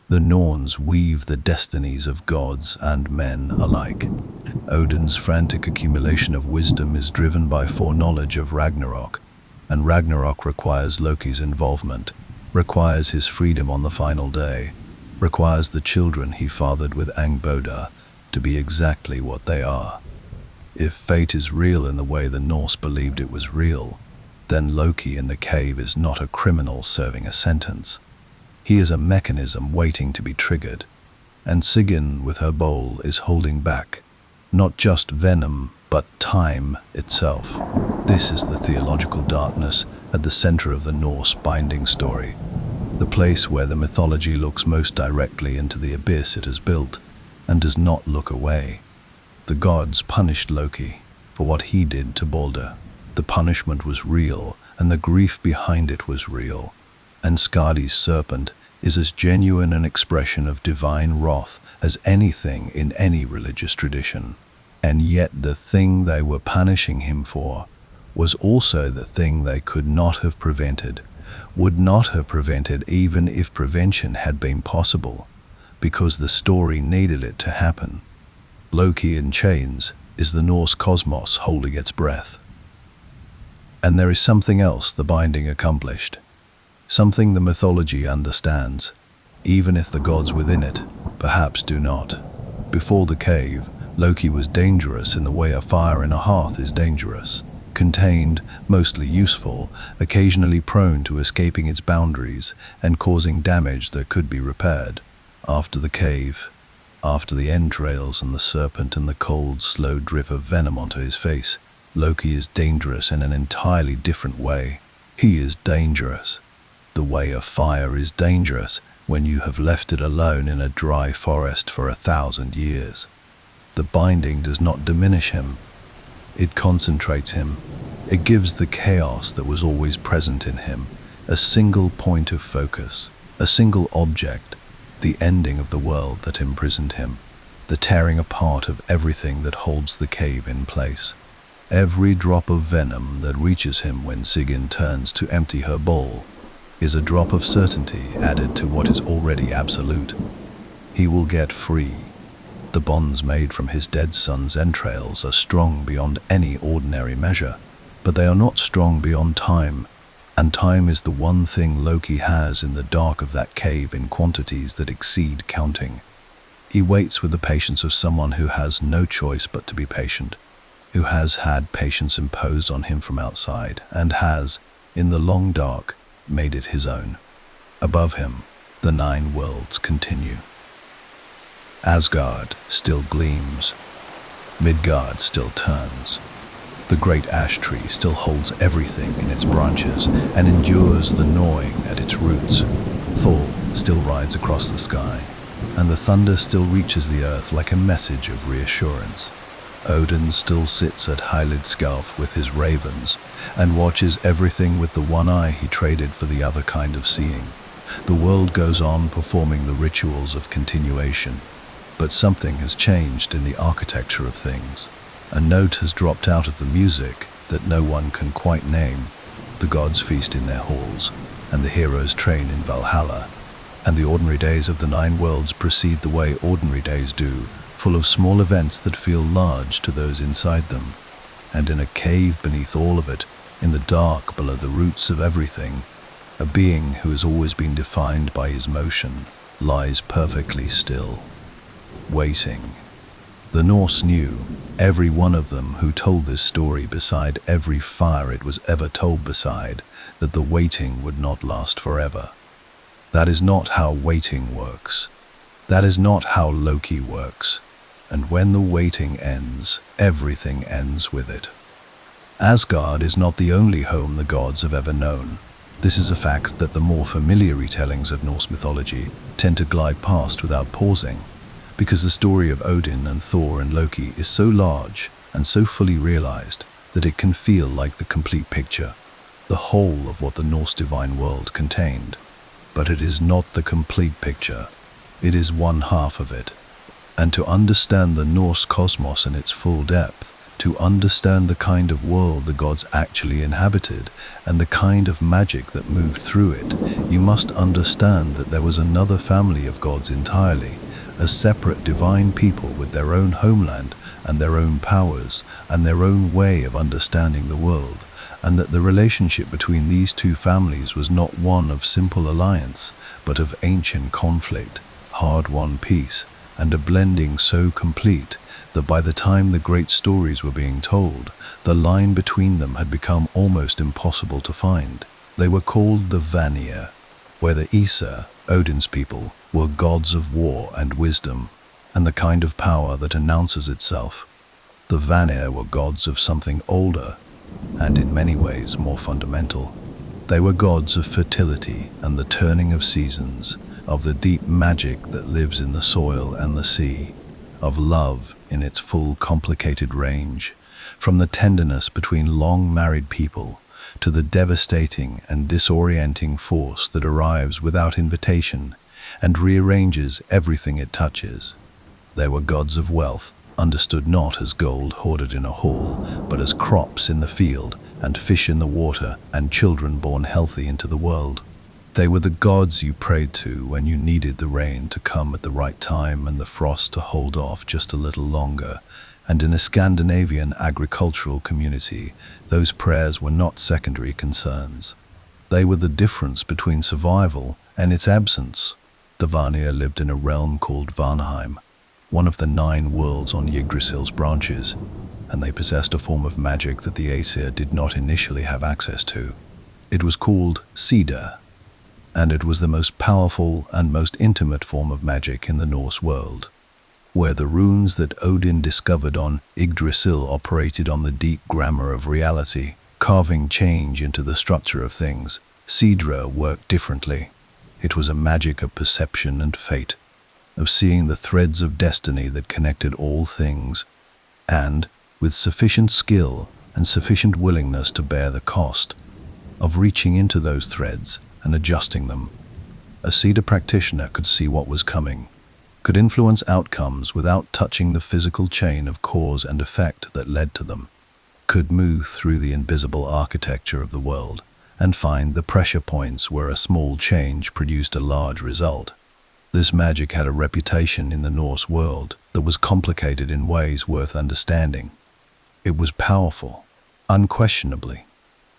The Norns weave the destinies of gods and men alike. Odin's frantic accumulation of wisdom is driven by foreknowledge of Ragnarok, and Ragnarok requires Loki's involvement, requires his freedom on the final day, requires the children he fathered with Angbroda to be exactly what they are. If fate is real in the way the Norse believed it was real, then Loki in the cave is not a criminal serving a sentence. He is a mechanism waiting to be triggered, and Sigyn with her bowl is holding back, not just venom, but time itself. This is the theological darkness at the center of the Norse binding story, the place where the mythology looks most directly into the abyss it has built and does not look away. The gods punished Loki for what he did to Balder. The punishment was real, and the grief behind it was real. And Skadi's serpent is as genuine an expression of divine wrath as anything in any religious tradition. And yet the thing they were punishing him for was also the thing they could not have prevented, would not have prevented even if prevention had been possible, because the story needed it to happen. Loki in chains is the Norse cosmos holding its breath. And there is something else the binding accomplished, something the mythology understands, even if the gods within it perhaps do not. Before the cave, Loki was dangerous in the way a fire in a hearth is dangerous. Contained, mostly useful, occasionally prone to escaping its boundaries and causing damage that could be repaired. After the cave, after the entrails and the serpent and the cold, slow drip of venom onto his face, Loki is dangerous in an entirely different way. He is dangerous. The way of fire is dangerous when you have left it alone in a dry forest for 1,000 years. The binding does not diminish him. It concentrates him. It gives the chaos that was always present in him a single point of focus, a single object, the ending of the world that imprisoned him, the tearing apart of everything that holds the cave in place. Every drop of venom that reaches him when Sigyn turns to empty her bowl is a drop of certainty added to what is already absolute. He will get free. The bonds made from his dead son's entrails are strong beyond any ordinary measure, but they are not strong beyond time, and time is the one thing Loki has in the dark of that cave in quantities that exceed counting. He waits with the patience of someone who has no choice but to be patient, who has had patience imposed on him from outside, and has, in the long dark, made it his own. Above him, the 9 worlds continue. Asgard still gleams. Midgard still turns. The great ash tree still holds everything in its branches and endures the gnawing at its roots. Thor still rides across the sky, and the thunder still reaches the earth like a message of reassurance. Odin still sits at Heilidskalf with his ravens and watches everything with the one eye he traded for the other kind of seeing. The world goes on performing the rituals of continuation, but something has changed in the architecture of things. A note has dropped out of the music that no one can quite name. The gods feast in their halls, and the heroes train in Valhalla, and the ordinary days of the 9 worlds proceed the way ordinary days do, full of small events that feel large to those inside them. And in a cave beneath all of it, in the dark below the roots of everything, a being who has always been defined by his motion lies perfectly still, waiting. The Norse knew, every one of them who told this story beside every fire it was ever told beside, that the waiting would not last forever. That is not how waiting works. That is not how Loki works. And when the waiting ends, everything ends with it. Asgard is not the only home the gods have ever known. This is a fact that the more familiar retellings of Norse mythology tend to glide past without pausing, because the story of Odin and Thor and Loki is so large and so fully realized that it can feel like the complete picture, the whole of what the Norse divine world contained. But it is not the complete picture. It is one half of it. And to understand the Norse cosmos in its full depth, to understand the kind of world the gods actually inhabited and the kind of magic that moved through it, you must understand that there was another family of gods entirely, a separate divine people with their own homeland and their own powers and their own way of understanding the world, and that the relationship between these two families was not one of simple alliance, but of ancient conflict, hard-won peace, and a blending so complete that by the time the great stories were being told, the line between them had become almost impossible to find. They were called the Vanir, where the Isa, Odin's people were gods of war and wisdom, and the kind of power that announces itself. The Vanir were gods of something older, and in many ways more fundamental. They were gods of fertility and the turning of seasons, of the deep magic that lives in the soil and the sea, of love in its full complicated range, from the tenderness between long married people to the devastating and disorienting force that arrives without invitation and rearranges everything it touches. They were gods of wealth, understood not as gold hoarded in a hall, but as crops in the field and fish in the water and children born healthy into the world. They were the gods you prayed to when you needed the rain to come at the right time and the frost to hold off just a little longer. And in a Scandinavian agricultural community, those prayers were not secondary concerns. They were the difference between survival and its absence. The Vanir lived in a realm called Vanaheim, one of the 9 worlds on Yggdrasil's branches, and they possessed a form of magic that the Aesir did not initially have access to. It was called Cedar, and it was the most powerful and most intimate form of magic in the Norse world, where the runes that Odin discovered on Yggdrasil operated on the deep grammar of reality, carving change into the structure of things. Cedra worked differently. It was a magic of perception and fate, of seeing the threads of destiny that connected all things, and, with sufficient skill and sufficient willingness to bear the cost, of reaching into those threads and adjusting them. A Cedar practitioner could see what was coming, could influence outcomes without touching the physical chain of cause and effect that led to them, could move through the invisible architecture of the world and find the pressure points where a small change produced a large result. This magic had a reputation in the Norse world that was complicated in ways worth understanding. It was powerful, unquestionably.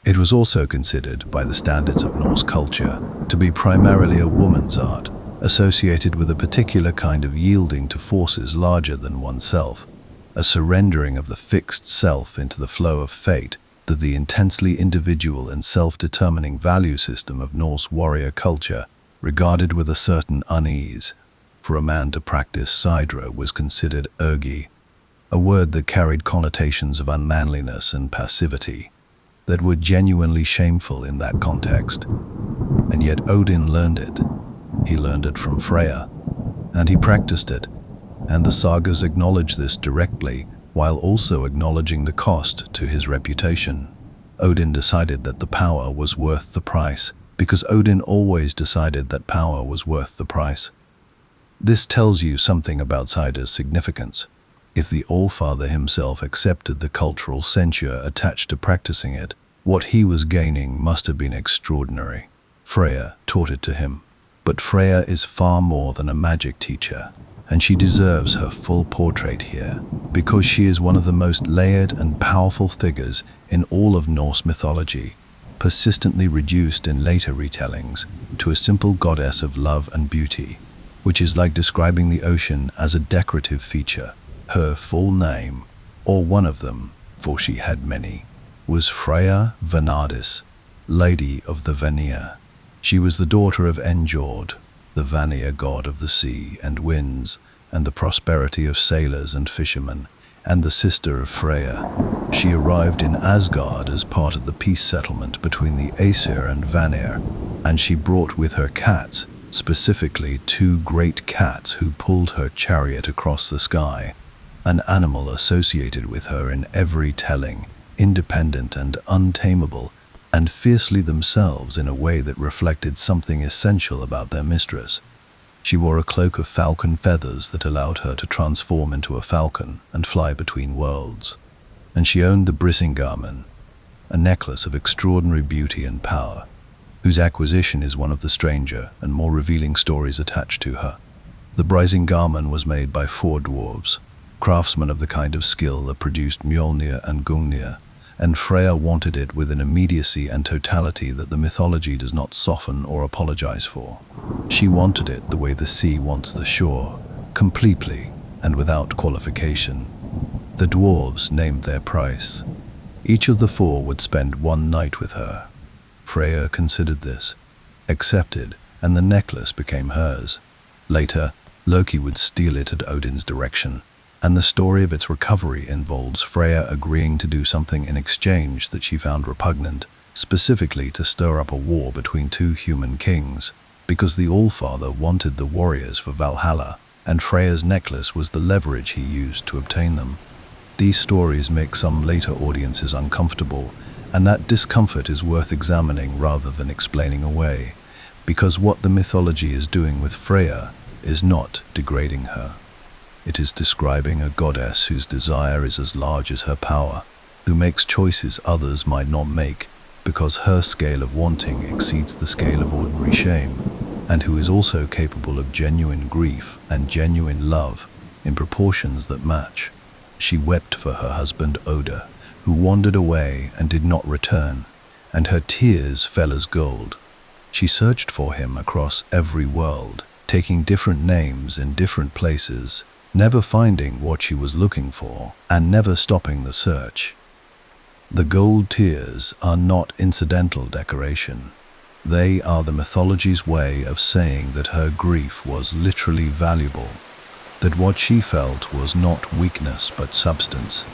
It was also considered, by the standards of Norse culture, to be primarily a woman's art, associated with a particular kind of yielding to forces larger than oneself, a surrendering of the fixed self into the flow of fate that the intensely individual and self-determining value system of Norse warrior culture regarded with a certain unease. For a man to practice Sidra was considered ergi, a word that carried connotations of unmanliness and passivity that were genuinely shameful in that context. And yet Odin learned it. He learned it from Freya, and he practiced it, and the sagas acknowledge this directly, while also acknowledging the cost to his reputation. Odin decided that the power was worth the price, because Odin always decided that power was worth the price. This tells you something about Sidra's significance. If the Allfather himself accepted the cultural censure attached to practicing it, what he was gaining must have been extraordinary. Freya taught it to him. But Freya is far more than a magic teacher, and she deserves her full portrait here, because she is one of the most layered and powerful figures in all of Norse mythology, persistently reduced in later retellings to a simple goddess of love and beauty, which is like describing the ocean as a decorative feature. Her full name, or one of them, for she had many, was Freya Vanadis, Lady of the Vanir. She was the daughter of Njord, the Vanir god of the sea and winds, and the prosperity of sailors and fishermen, and the sister of Freya. She arrived in Asgard as part of the peace settlement between the Aesir and Vanir, and she brought with her cats, specifically 2 great cats who pulled her chariot across the sky, an animal associated with her in every telling, independent and untamable, and fiercely themselves in a way that reflected something essential about their mistress. She wore a cloak of falcon feathers that allowed her to transform into a falcon and fly between worlds. And she owned the Brisingamen, a necklace of extraordinary beauty and power, whose acquisition is one of the stranger and more revealing stories attached to her. The Brisingamen was made by 4 dwarves, craftsmen of the kind of skill that produced Mjolnir and Gungnir, and Freya wanted it with an immediacy and totality that the mythology does not soften or apologize for. She wanted it the way the sea wants the shore, completely and without qualification. The dwarves named their price. Each of the 4 would spend 1 night with her. Freya considered this, accepted, and the necklace became hers. Later, Loki would steal it at Odin's direction, and the story of its recovery involves Freya agreeing to do something in exchange that she found repugnant, specifically to stir up a war between two human kings, because the Allfather wanted the warriors for Valhalla, and Freya's necklace was the leverage he used to obtain them. These stories make some later audiences uncomfortable, and that discomfort is worth examining rather than explaining away, because what the mythology is doing with Freya is not degrading her. It is describing a goddess whose desire is as large as her power, who makes choices others might not make because her scale of wanting exceeds the scale of ordinary shame, and who is also capable of genuine grief and genuine love in proportions that match. She wept for her husband Oda, who wandered away and did not return, and her tears fell as gold. She searched for him across every world, taking different names in different places, never finding what she was looking for, and never stopping the search. The gold tears are not incidental decoration. They are the mythology's way of saying that her grief was literally valuable, that what she felt was not weakness but substance,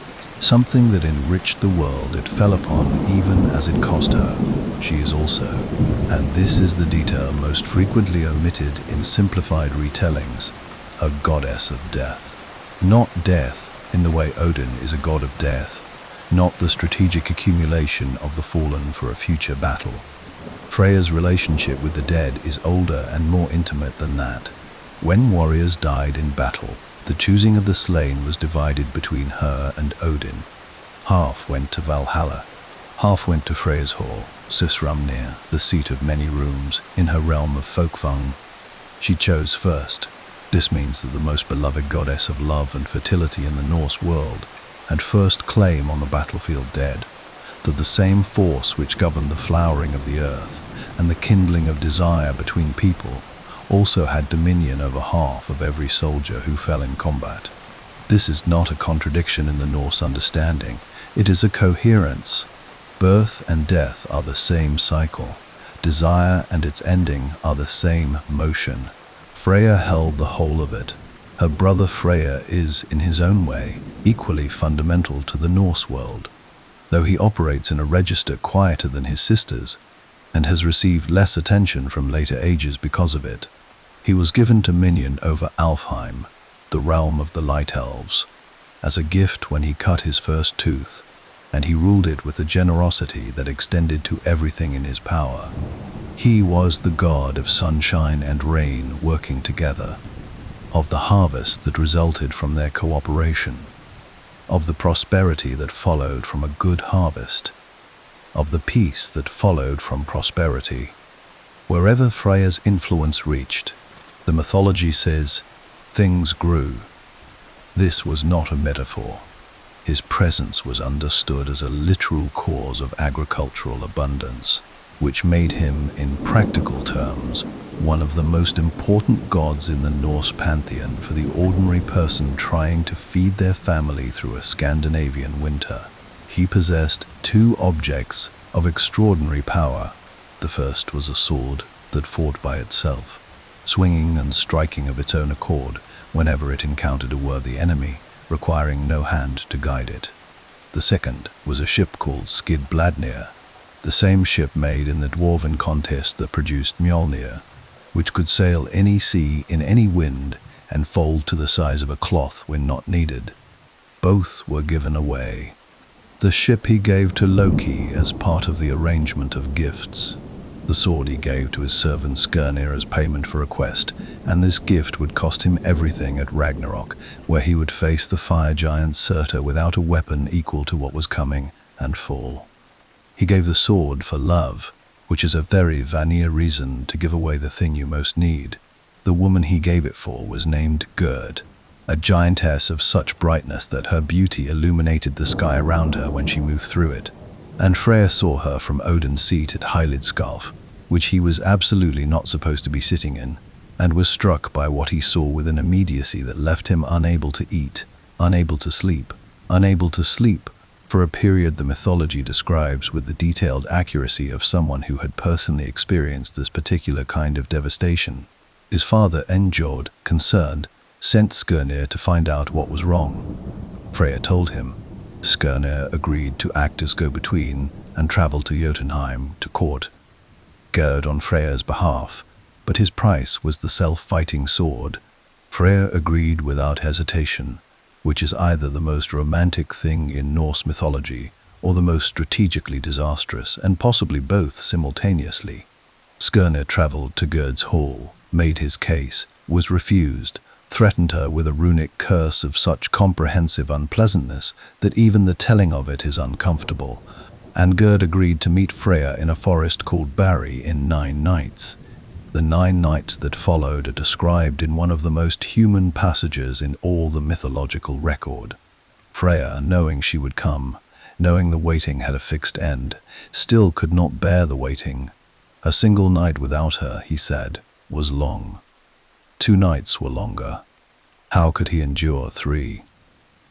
something that enriched the world it fell upon even as it cost her. She is also, and this is the detail most frequently omitted in simplified retellings, a goddess of death. Not death in the way Odin is a god of death, not the strategic accumulation of the fallen for a future battle. Freya's relationship with the dead is older and more intimate than that. When warriors died in battle, the choosing of the slain was divided between her and Odin. Half went to Valhalla, half went to Freya's hall, Sisramnir, the seat of many rooms, in her realm of Folkvang. She chose first. This means that the most beloved goddess of love and fertility in the Norse world had first claim on the battlefield dead, that the same force which governed the flowering of the earth and the kindling of desire between people also had dominion over half of every soldier who fell in combat. This is not a contradiction in the Norse understanding, it is a coherence. Birth and death are the same cycle. Desire and its ending are the same motion. Freya held the whole of it. Her brother Freya is, in his own way, equally fundamental to the Norse world, though he operates in a register quieter than his sisters, and has received less attention from later ages because of it. He was given dominion over Alfheim, the realm of the Light Elves, as a gift when he cut his first tooth, and he ruled it with a generosity that extended to everything in his power. He was the god of sunshine and rain working together, of the harvest that resulted from their cooperation, of the prosperity that followed from a good harvest, of the peace that followed from prosperity. Wherever Freya's influence reached, the mythology says, things grew. This was not a metaphor. His presence was understood as a literal cause of agricultural abundance, which made him, in practical terms, one of the most important gods in the Norse pantheon for the ordinary person trying to feed their family through a Scandinavian winter. He possessed two objects of extraordinary power. The first was a sword that fought by itself, swinging and striking of its own accord whenever it encountered a worthy enemy, requiring no hand to guide it. The second was a ship called Skidbladnir, the same ship made in the dwarven contest that produced Mjolnir, which could sail any sea in any wind and fold to the size of a cloth when not needed. Both were given away. The ship he gave to Loki as part of the arrangement of gifts. The sword he gave to his servant Skirnir as payment for a quest, and this gift would cost him everything at Ragnarok, where he would face the fire giant Surtur without a weapon equal to what was coming, and fall. He gave the sword for love, which is a very Vanir reason to give away the thing you most need. The woman he gave it for was named Gerd, a giantess of such brightness that her beauty illuminated the sky around her when she moved through it. And Freya saw her from Odin's seat at Heilidskalf, which he was absolutely not supposed to be sitting in, and was struck by what he saw with an immediacy that left him unable to eat, unable to sleep for a period the mythology describes with the detailed accuracy of someone who had personally experienced this particular kind of devastation. His father, Njord, concerned, sent Skirnir to find out what was wrong. Freya told him. Skirnir agreed to act as go-between and traveled to Jotunheim to court Gerd on Freya's behalf, but his price was the self-fighting sword. Freya agreed without hesitation, which is either the most romantic thing in Norse mythology or the most strategically disastrous, and possibly both simultaneously. Skirnir traveled to Gerd's hall, made his case, was refused, threatened her with a runic curse of such comprehensive unpleasantness that even the telling of it is uncomfortable, and Gerd agreed to meet Freya in a forest called Barri in 9 nights. The 9 nights that followed are described in one of the most human passages in all the mythological record. Freya, knowing she would come, knowing the waiting had a fixed end, still could not bear the waiting. A single night without her, he said, was long. 2 nights were longer. How could he endure 3?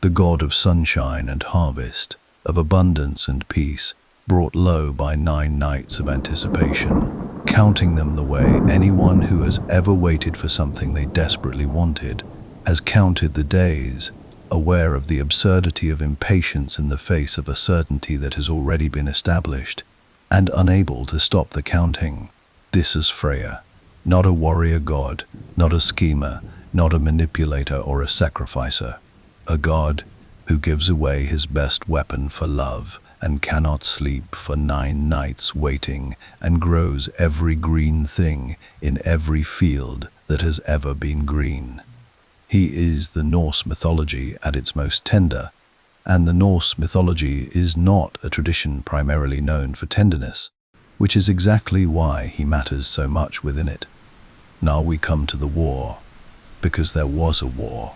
The god of sunshine and harvest, of abundance and peace, brought low by 9 nights of anticipation, counting them the way anyone who has ever waited for something they desperately wanted has counted the days, aware of the absurdity of impatience in the face of a certainty that has already been established, and unable to stop the counting. This is Freya, not a warrior god, not a schemer, not a manipulator or a sacrificer, a god who gives away his best weapon for love and cannot sleep for 9 nights waiting and grows every green thing in every field that has ever been green. He is the Norse mythology at its most tender, and the Norse mythology is not a tradition primarily known for tenderness, which is exactly why he matters so much within it. Now we come to the war, because there was a war.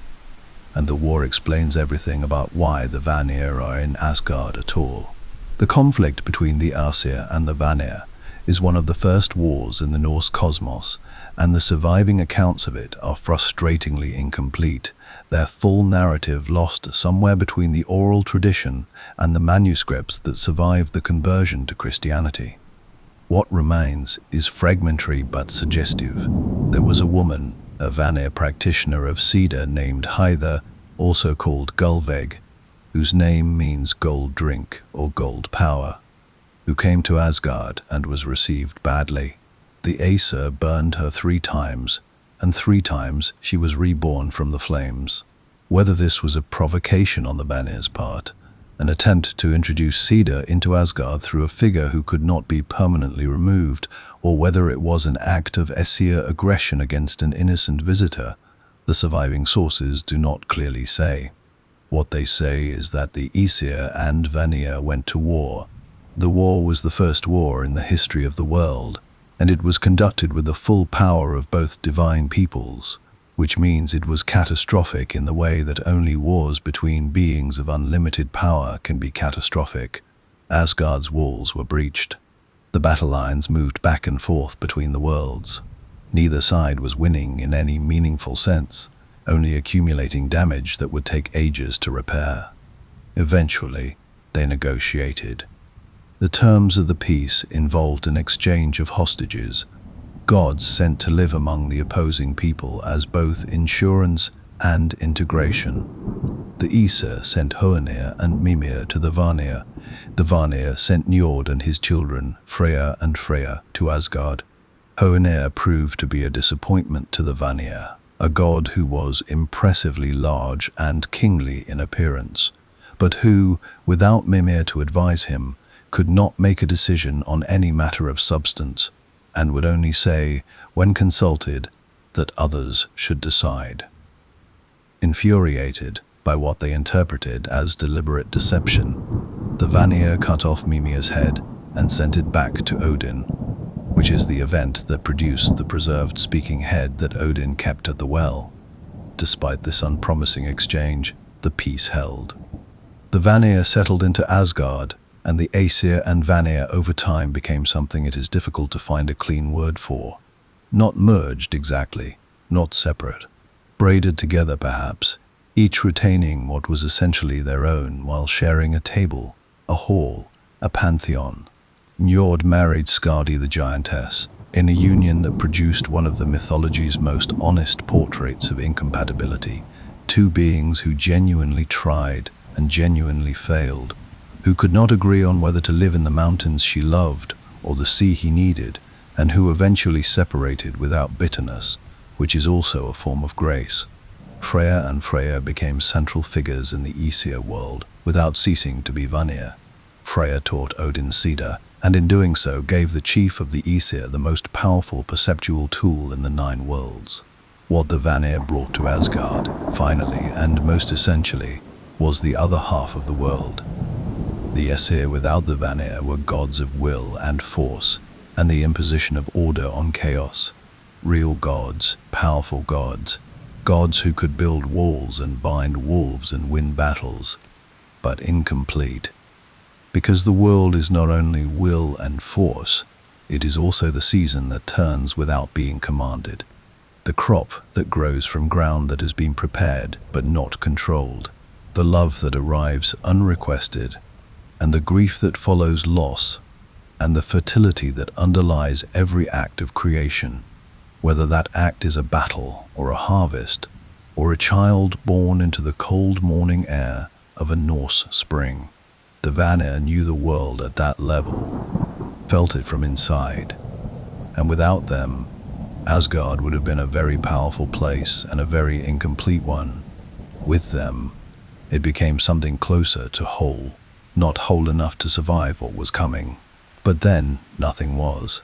And the war explains everything about why the Vanir are in Asgard at all. The conflict between the Aesir and the Vanir is one of the first wars in the Norse cosmos, and the surviving accounts of it are frustratingly incomplete, their full narrative lost somewhere between the oral tradition and the manuscripts that survived the conversion to Christianity. What remains is fragmentary but suggestive. There was a woman, a Vanir practitioner of Cedar named Hyther, also called Gullveig, whose name means gold drink or gold power, who came to Asgard and was received badly. The Aesir burned her 3 times, and 3 times she was reborn from the flames. Whether this was a provocation on the Vanir's part, an attempt to introduce Cedar into Asgard through a figure who could not be permanently removed, or whether it was an act of Aesir aggression against an innocent visitor, the surviving sources do not clearly say. What they say is that the Aesir and Vanir went to war. The war was the first war in the history of the world, and it was conducted with the full power of both divine peoples, which means it was catastrophic in the way that only wars between beings of unlimited power can be catastrophic. Asgard's walls were breached. The battle lines moved back and forth between the worlds. Neither side was winning in any meaningful sense, only accumulating damage that would take ages to repair. Eventually, they negotiated. The terms of the peace involved an exchange of hostages, gods sent to live among the opposing people as both insurance and integration. The Aesir sent Hoenir and Mimir to the Vanir. The Vanir sent Njord and his children, Freya and Freyja, to Asgard. Hoenir proved to be a disappointment to the Vanir, a god who was impressively large and kingly in appearance, but who, without Mimir to advise him, could not make a decision on any matter of substance, and would only say, when consulted, that others should decide. Infuriated by what they interpreted as deliberate deception, the Vanir cut off Mimir's head and sent it back to Odin, which is the event that produced the preserved speaking head that Odin kept at the well. Despite this unpromising exchange, the peace held. The Vanir settled into Asgard, and the Aesir and Vanir over time became something it is difficult to find a clean word for. Not merged exactly, not separate. Braided together perhaps, each retaining what was essentially their own while sharing a table, a hall, a pantheon. Njord married Skadi the giantess, in a union that produced one of the mythology's most honest portraits of incompatibility. Two beings who genuinely tried and genuinely failed, who could not agree on whether to live in the mountains she loved or the sea he needed, and who eventually separated without bitterness, which is also a form of grace. Freya and Freya became central figures in the Aesir world without ceasing to be Vanir. Freya taught Odin Sida, and in doing so gave the chief of the Aesir the most powerful perceptual tool in the 9 worlds. What the Vanir brought to Asgard, finally and most essentially, was the other half of the world. The Aesir without the Vanir were gods of will and force, and the imposition of order on chaos. Real gods, powerful gods, gods who could build walls and bind wolves and win battles, but incomplete. Because the world is not only will and force, it is also the season that turns without being commanded. The crop that grows from ground that has been prepared but not controlled. The love that arrives unrequested, and the grief that follows loss, and the fertility that underlies every act of creation, whether that act is a battle or a harvest, or a child born into the cold morning air of a Norse spring. The Vanir knew the world at that level, felt it from inside, and without them, Asgard would have been a very powerful place and a very incomplete one. With them, it became something closer to whole, not whole enough to survive what was coming. But then, nothing was.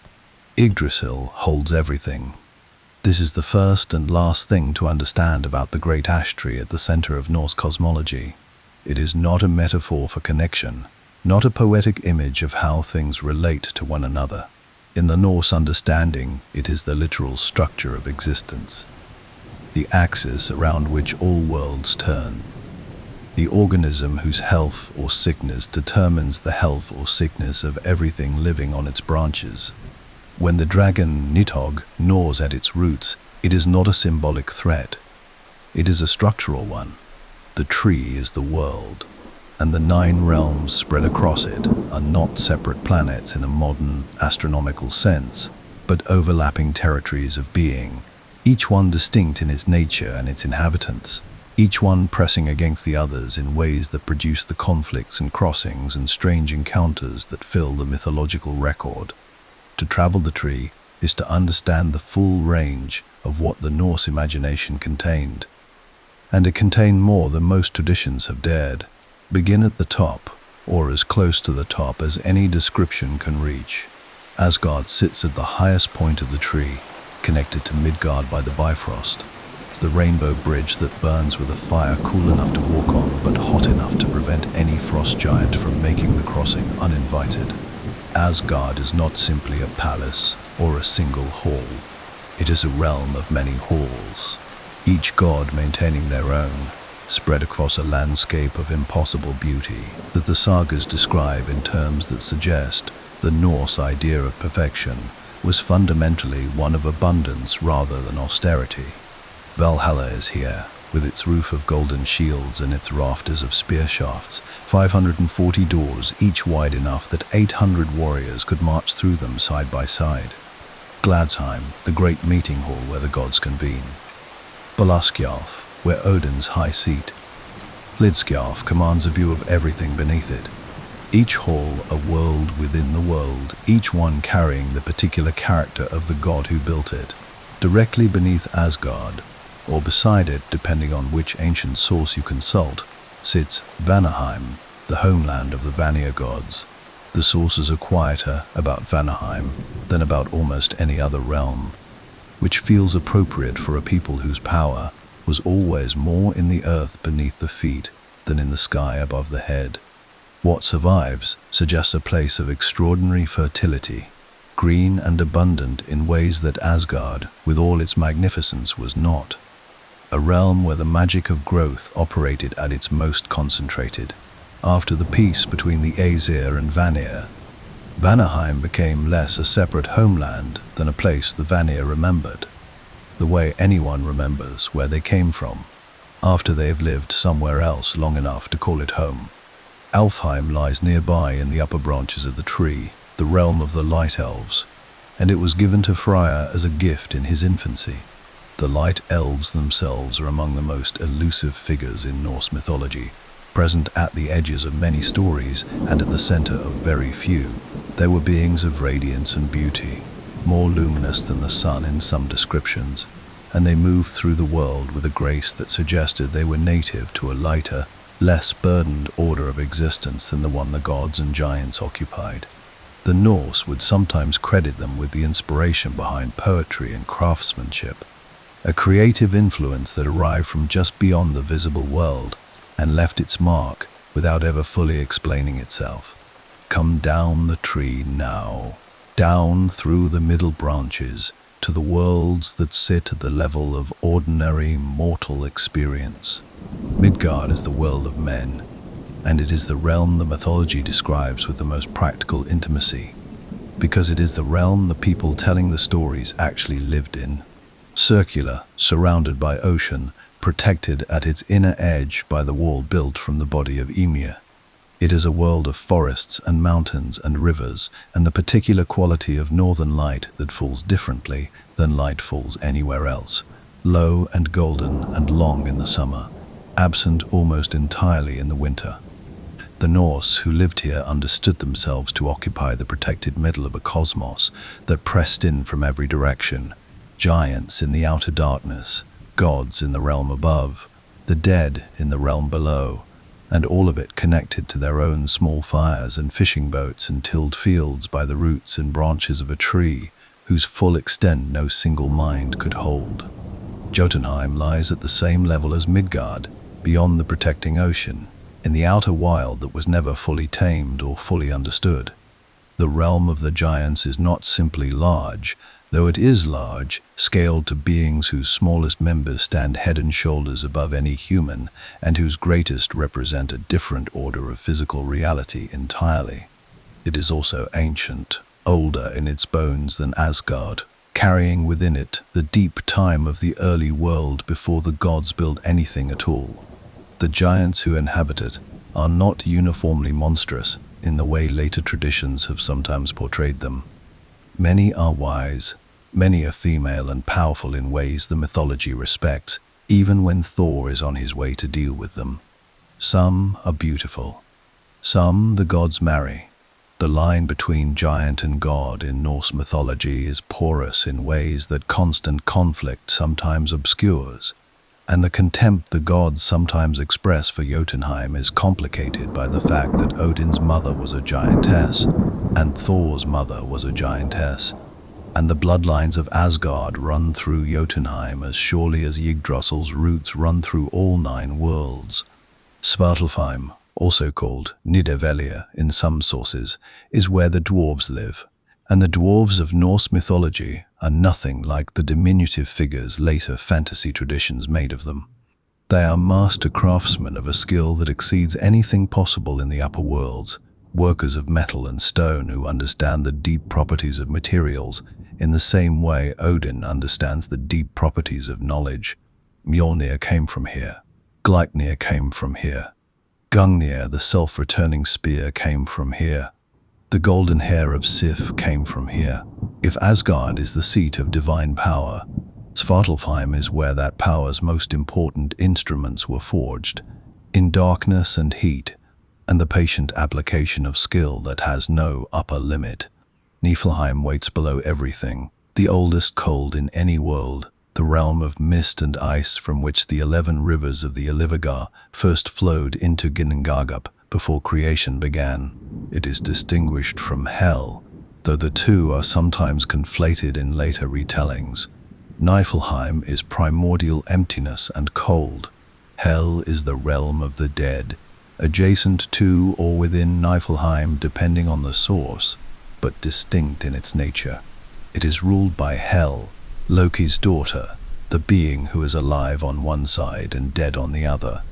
Yggdrasil holds everything. This is the first and last thing to understand about the great ash tree at the center of Norse cosmology. It is not a metaphor for connection, not a poetic image of how things relate to one another. In the Norse understanding, it is the literal structure of existence, the axis around which all worlds turn, the organism whose health or sickness determines the health or sickness of everything living on its branches. When the dragon Nidhogg gnaws at its roots, it is not a symbolic threat. It is a structural one. The tree is the world, and the 9 realms spread across it are not separate planets in a modern astronomical sense, but overlapping territories of being, each one distinct in its nature and its inhabitants, each one pressing against the others in ways that produce the conflicts and crossings and strange encounters that fill the mythological record. To travel the tree is to understand the full range of what the Norse imagination contained. And it contained more than most traditions have dared. Begin at the top, or as close to the top as any description can reach. Asgard sits at the highest point of the tree, connected to Midgard by the Bifrost, the rainbow bridge that burns with a fire cool enough to walk on but hot enough to prevent any frost giant from making the crossing uninvited. Asgard is not simply a palace or a single hall. It is a realm of many halls, each god maintaining their own, spread across a landscape of impossible beauty that the sagas describe in terms that suggest the Norse idea of perfection was fundamentally one of abundance rather than austerity. Valhalla is here, with its roof of golden shields and its rafters of spear shafts, 540 doors, each wide enough that 800 warriors could march through them side by side. Gladsheim, the great meeting hall where the gods convene. Balaskjalf, where Odin's high seat. Hlidskjalf commands a view of everything beneath it. Each hall a world within the world, each one carrying the particular character of the god who built it. Directly beneath Asgard, or beside it depending on which ancient source you consult, sits Vanaheim, the homeland of the Vanir gods. The sources are quieter about Vanaheim than about almost any other realm, which feels appropriate for a people whose power was always more in the earth beneath the feet than in the sky above the head. What survives suggests a place of extraordinary fertility, green and abundant in ways that Asgard, with all its magnificence, was not. A realm where the magic of growth operated at its most concentrated. After the peace between the Aesir and Vanir, Vanaheim became less a separate homeland than a place the Vanir remembered, the way anyone remembers where they came from, after they've lived somewhere else long enough to call it home. Alfheim lies nearby in the upper branches of the tree, the realm of the light elves, and it was given to Freya as a gift in his infancy. The light elves themselves are among the most elusive figures in Norse mythology, present at the edges of many stories and at the center of very few. They were beings of radiance and beauty, more luminous than the sun in some descriptions, and they moved through the world with a grace that suggested they were native to a lighter, less burdened order of existence than the one the gods and giants occupied. The Norse would sometimes credit them with the inspiration behind poetry and craftsmanship, a creative influence that arrived from just beyond the visible world and left its mark without ever fully explaining itself. Come down the tree now, down through the middle branches, to the worlds that sit at the level of ordinary mortal experience. Midgard is the world of men, and it is the realm the mythology describes with the most practical intimacy, because it is the realm the people telling the stories actually lived in. Circular, surrounded by ocean, protected at its inner edge by the wall built from the body of Ymir. It is a world of forests and mountains and rivers, and the particular quality of northern light that falls differently than light falls anywhere else, low and golden and long in the summer, absent almost entirely in the winter. The Norse who lived here understood themselves to occupy the protected middle of a cosmos that pressed in from every direction, giants in the outer darkness, gods in the realm above, the dead in the realm below, and all of it connected to their own small fires and fishing boats and tilled fields by the roots and branches of a tree whose full extent no single mind could hold. Jotunheim lies at the same level as Midgard, beyond the protecting ocean, in the outer wild that was never fully tamed or fully understood. The realm of the giants is not simply large, though it is large, scaled to beings whose smallest members stand head and shoulders above any human, and whose greatest represent a different order of physical reality entirely. It is also ancient, older in its bones than Asgard, carrying within it the deep time of the early world before the gods built anything at all. The giants who inhabit it are not uniformly monstrous in the way later traditions have sometimes portrayed them. Many are wise, many are female and powerful in ways the mythology respects, even when Thor is on his way to deal with them. Some are beautiful. Some the gods marry. The line between giant and god in Norse mythology is porous in ways that constant conflict sometimes obscures, and the contempt the gods sometimes express for Jotunheim is complicated by the fact that Odin's mother was a giantess, and Thor's mother was a giantess, and the bloodlines of Asgard run through Jotunheim as surely as Yggdrasil's roots run through all 9 worlds. Svartalfheim, also called Nidavellir in some sources, is where the dwarves live, and the dwarves of Norse mythology are nothing like the diminutive figures later fantasy traditions made of them. They are master craftsmen of a skill that exceeds anything possible in the upper worlds, workers of metal and stone who understand the deep properties of materials in the same way Odin understands the deep properties of knowledge. Mjolnir came from here. Gleipnir came from here. Gungnir, the self-returning spear, came from here. The golden hair of Sif came from here. If Asgard is the seat of divine power, Svartalfheim is where that power's most important instruments were forged, in darkness and heat, and the patient application of skill that has no upper limit. Niflheim waits below everything, the oldest cold in any world, the realm of mist and ice from which the 11 rivers of the Ilivagar first flowed into Ginnungagap before creation began. It is distinguished from Hell, though the two are sometimes conflated in later retellings. Niflheim is primordial emptiness and cold. Hell is the realm of the dead, adjacent to or within Niflheim depending on the source, but distinct in its nature. It is ruled by Hel, Loki's daughter, the being who is alive on one side and dead on the other.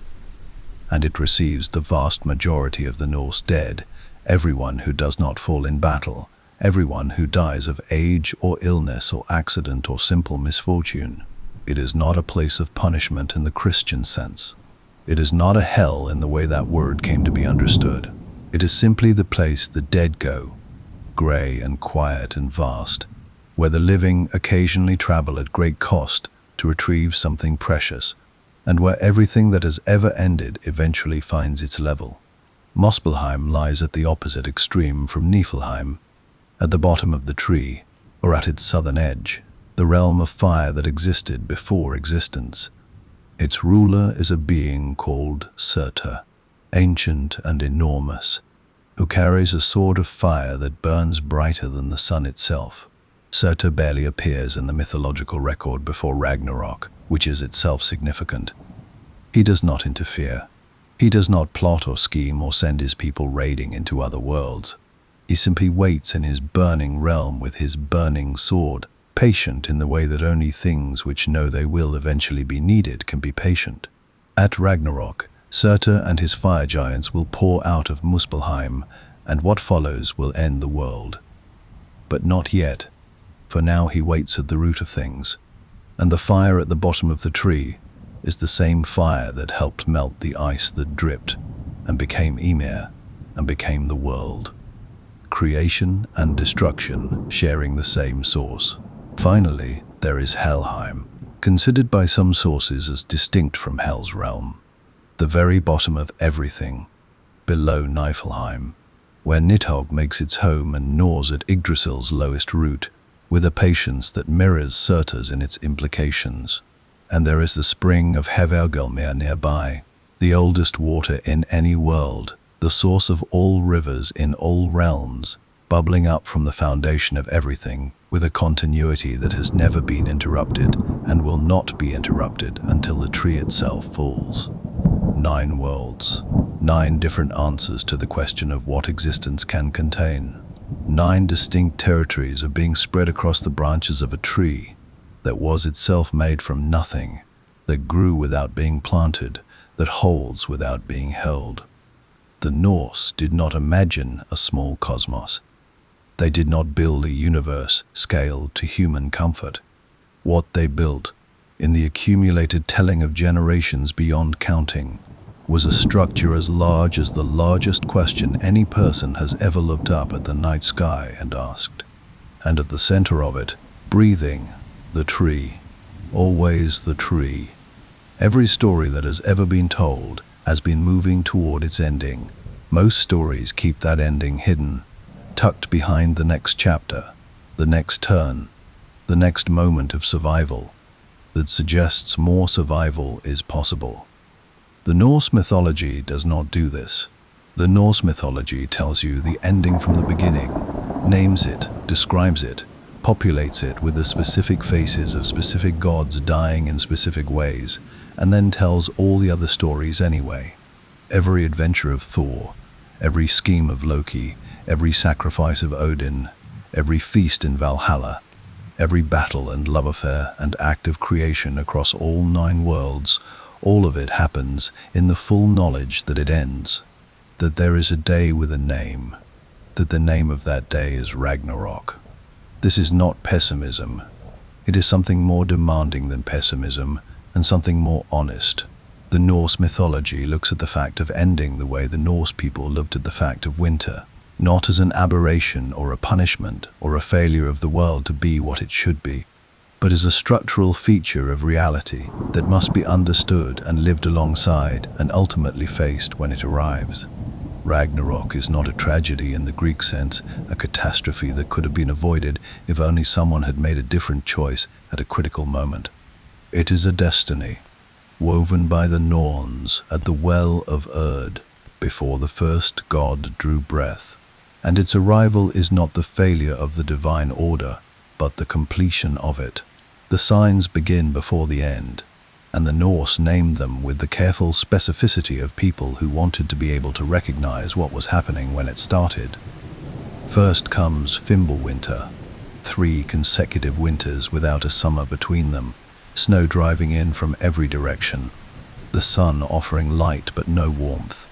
And it receives the vast majority of the Norse dead, everyone who does not fall in battle, everyone who dies of age or illness or accident or simple misfortune. It is not a place of punishment in the Christian sense. It is not a hell in the way that word came to be understood. It is simply the place the dead go, grey and quiet and vast, where the living occasionally travel at great cost to retrieve something precious, and where everything that has ever ended eventually finds its level. Muspelheim lies at the opposite extreme from Niflheim, at the bottom of the tree, or at its southern edge, the realm of fire that existed before existence. Its ruler is a being called Surtur, ancient and enormous, who carries a sword of fire that burns brighter than the sun itself. Surtur barely appears in the mythological record before Ragnarok, which is itself significant. He does not interfere. He does not plot or scheme or send his people raiding into other worlds. He simply waits in his burning realm with his burning sword, patient in the way that only things which know they will eventually be needed can be patient. At Ragnarok, Surtur and his fire giants will pour out of Muspelheim, and what follows will end the world. But not yet, for now he waits at the root of things, and the fire at the bottom of the tree is the same fire that helped melt the ice that dripped and became Ymir and became the world. Creation and destruction sharing the same source. Finally, there is Helheim, considered by some sources as distinct from Hell's realm, the very bottom of everything, below Niflheim, where Nidhogg makes its home and gnaws at Yggdrasil's lowest root, with a patience that mirrors Surtur's in its implications. And there is the spring of Hvergelmir nearby, the oldest water in any world, the source of all rivers in all realms, bubbling up from the foundation of everything, with a continuity that has never been interrupted and will not be interrupted until the tree itself falls. 9 worlds, 9 different answers to the question of what existence can contain. 9 distinct territories are being spread across the branches of a tree that was itself made from nothing, that grew without being planted, that holds without being held. The Norse did not imagine a small cosmos. They did not build a universe scaled to human comfort. What they built, in the accumulated telling of generations beyond counting, was a structure as large as the largest question any person has ever looked up at the night sky and asked. And at the center of it, breathing, the tree, always the tree. Every story that has ever been told has been moving toward its ending. Most stories keep that ending hidden, tucked behind the next chapter, the next turn, the next moment of survival that suggests more survival is possible. The Norse mythology does not do this. The Norse mythology tells you the ending from the beginning, names it, describes it, populates it with the specific faces of specific gods dying in specific ways, and then tells all the other stories anyway. Every adventure of Thor, every scheme of Loki, every sacrifice of Odin, every feast in Valhalla, every battle and love affair and act of creation across all 9 worlds, all of it happens in the full knowledge that it ends, that there is a day with a name, that the name of that day is Ragnarok. This is not pessimism. It is something more demanding than pessimism, and something more honest. The Norse mythology looks at the fact of ending the way the Norse people looked at the fact of winter, not as an aberration or a punishment or a failure of the world to be what it should be, but as a structural feature of reality that must be understood and lived alongside and ultimately faced when it arrives. Ragnarok is not a tragedy in the Greek sense, a catastrophe that could have been avoided if only someone had made a different choice at a critical moment. It is a destiny, woven by the Norns at the well of Erd, before the first god drew breath. And its arrival is not the failure of the divine order, but the completion of it. The signs begin before the end, and the Norse named them with the careful specificity of people who wanted to be able to recognize what was happening when it started. First comes Fimbulwinter, 3 consecutive winters without a summer between them, snow driving in from every direction, the sun offering light but no warmth,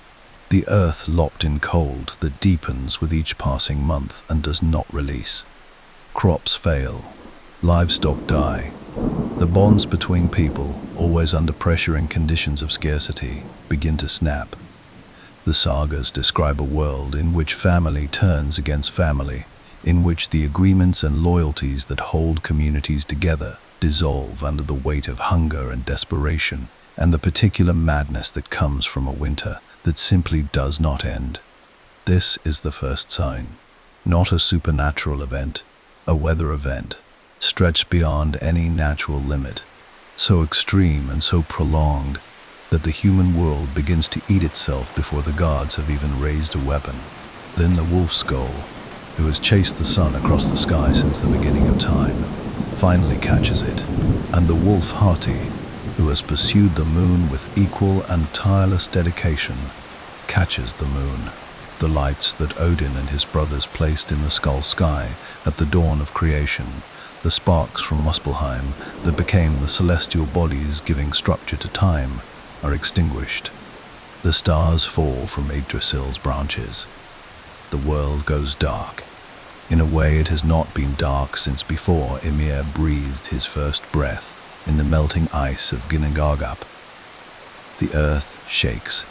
the earth locked in cold that deepens with each passing month and does not release. Crops fail, livestock die, The bonds between people, always under pressure in conditions of scarcity, begin to snap. The sagas describe a world in which family turns against family, in which the agreements and loyalties that hold communities together dissolve under the weight of hunger and desperation, and the particular madness that comes from a winter that simply does not end. This is the first sign. Not a supernatural event, a weather event, stretched beyond any natural limit, so extreme and so prolonged that the human world begins to eat itself before the gods have even raised a weapon. Then the wolf skull, who has chased the sun across the sky since the beginning of time, finally catches it, and the wolf Hati, who has pursued the moon with equal and tireless dedication, catches the moon. The lights that Odin and his brothers placed in the skull sky at the dawn of creation, the sparks from Muspelheim that became the celestial bodies giving structure to time, are extinguished. The stars fall from Yggdrasil's branches. The world goes dark. In a way it has not been dark since before Ymir breathed his first breath in the melting ice of Ginnungagap. The earth shakes.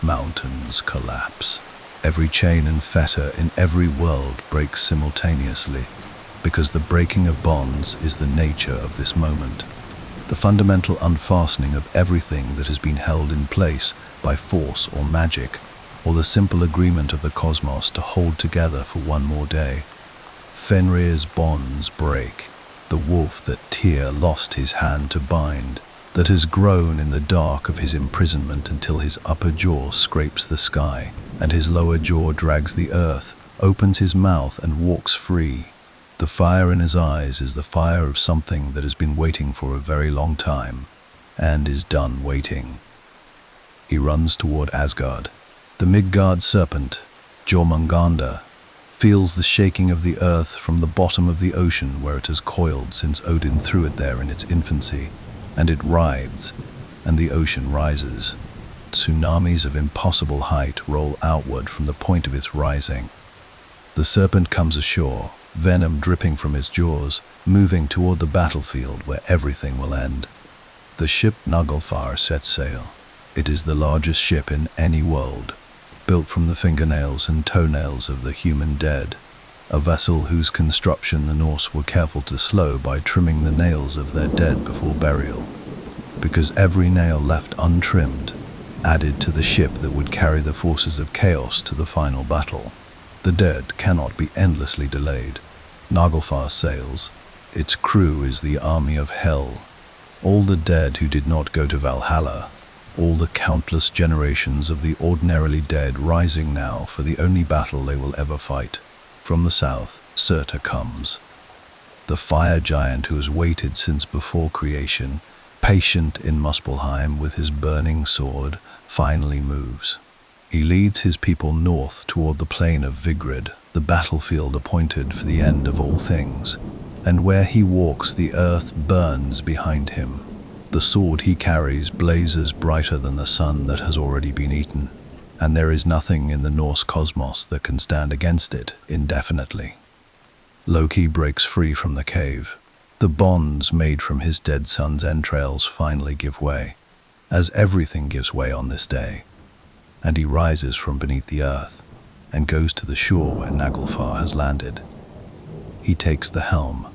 Mountains collapse. Every chain and fetter in every world breaks simultaneously, because the breaking of bonds is the nature of this moment. The fundamental unfastening of everything that has been held in place by force or magic, or the simple agreement of the cosmos to hold together for one more day. Fenrir's bonds break, the wolf that Tyr lost his hand to bind, that has grown in the dark of his imprisonment until his upper jaw scrapes the sky, and his lower jaw drags the earth, opens his mouth and walks free. The fire in his eyes is the fire of something that has been waiting for a very long time, and is done waiting. He runs toward Asgard. The Midgard serpent, Jormungandr, feels the shaking of the earth from the bottom of the ocean where it has coiled since Odin threw it there in its infancy, and it writhes, and the ocean rises. Tsunamis of impossible height roll outward from the point of its rising. The serpent comes ashore, venom dripping from his jaws, moving toward the battlefield where everything will end. The ship Naglfar sets sail. It is the largest ship in any world, built from the fingernails and toenails of the human dead, a vessel whose construction the Norse were careful to slow by trimming the nails of their dead before burial, because every nail left untrimmed added to the ship that would carry the forces of chaos to the final battle. The dead cannot be endlessly delayed. Naglfar sails. Its crew is the army of hell. All the dead who did not go to Valhalla, all the countless generations of the ordinarily dead rising now for the only battle they will ever fight. From the south, Surtur comes. The fire giant who has waited since before creation, patient in Muspelheim with his burning sword, finally moves. He leads his people north toward the plain of Vigrid, the battlefield appointed for the end of all things, and where he walks the earth burns behind him. The sword he carries blazes brighter than the sun that has already been eaten, and there is nothing in the Norse cosmos that can stand against it indefinitely. Loki breaks free from the cave. The bonds made from his dead son's entrails finally give way, as everything gives way on this day, and he rises from beneath the earth and goes to the shore where Naglfar has landed. He takes the helm.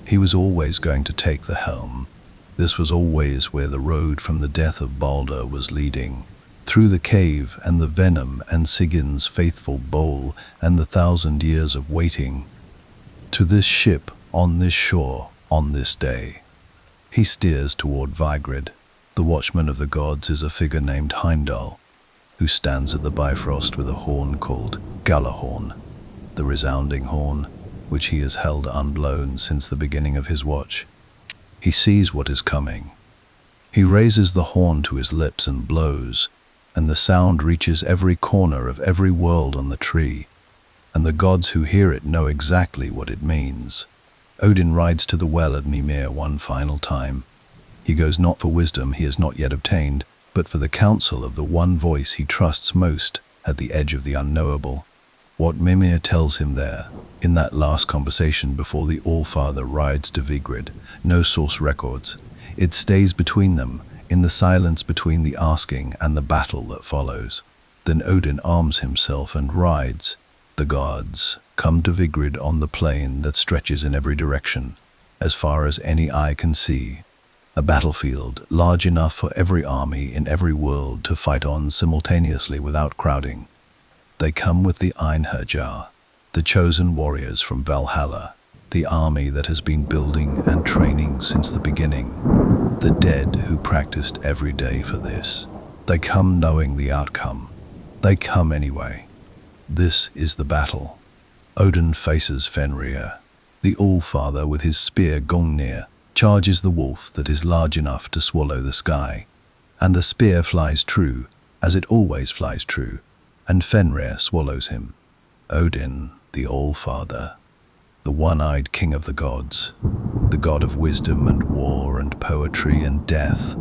He was always going to take the helm. This was always where the road from the death of Balder was leading, through the cave and the venom and Sigin's faithful bowl and the 1,000 years of waiting, to this ship on this shore on this day. He steers toward Vigrid. The watchman of the gods is a figure named Heimdall, who stands at the Bifrost with a horn called Galahorn, the resounding horn, which he has held unblown since the beginning of his watch. He sees what is coming. He raises the horn to his lips and blows, and the sound reaches every corner of every world on the tree, and the gods who hear it know exactly what it means. Odin rides to the well at Mimir one final time. He goes not for wisdom he has not yet obtained, but for the counsel of the one voice he trusts most at the edge of the unknowable. What Mimir tells him there, in that last conversation before the All-Father rides to Vigrid, no source records. It stays between them, in the silence between the asking and the battle that follows. Then Odin arms himself and rides. The gods come to Vigrid on the plain that stretches in every direction, as far as any eye can see. A battlefield large enough for every army in every world to fight on simultaneously without crowding. They come with the Einherjar, the chosen warriors from Valhalla, the army that has been building and training since the beginning, the dead who practiced every day for this. They come knowing the outcome. They come anyway. This is the battle. Odin faces Fenrir. The All-Father with his spear Gungnir charges the wolf that is large enough to swallow the sky. And the spear flies true, as it always flies true, and Fenrir swallows him. Odin, the All-Father, the one-eyed king of the gods, the god of wisdom and war and poetry and death,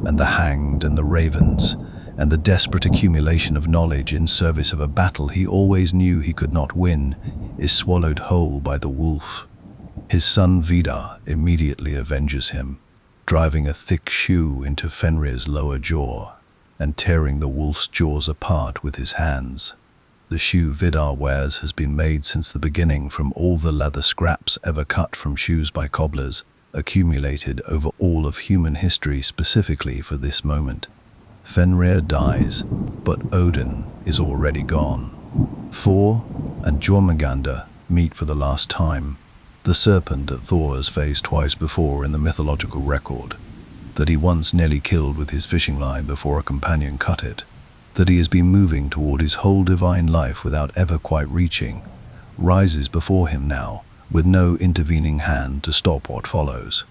and the hanged and the ravens, and the desperate accumulation of knowledge in service of a battle he always knew he could not win, is swallowed whole by the wolf. His son Vidar immediately avenges him, driving a thick shoe into Fenrir's lower jaw, and tearing the wolf's jaws apart with his hands. The shoe Vidar wears has been made since the beginning from all the leather scraps ever cut from shoes by cobblers, accumulated over all of human history specifically for this moment. Fenrir dies, but Odin is already gone. Thor and Jormungandr meet for the last time, the serpent that Thor has faced twice before in the mythological record, that he once nearly killed with his fishing line before a companion cut it, that he has been moving toward his whole divine life without ever quite reaching, rises before him now, with no intervening hand to stop what follows.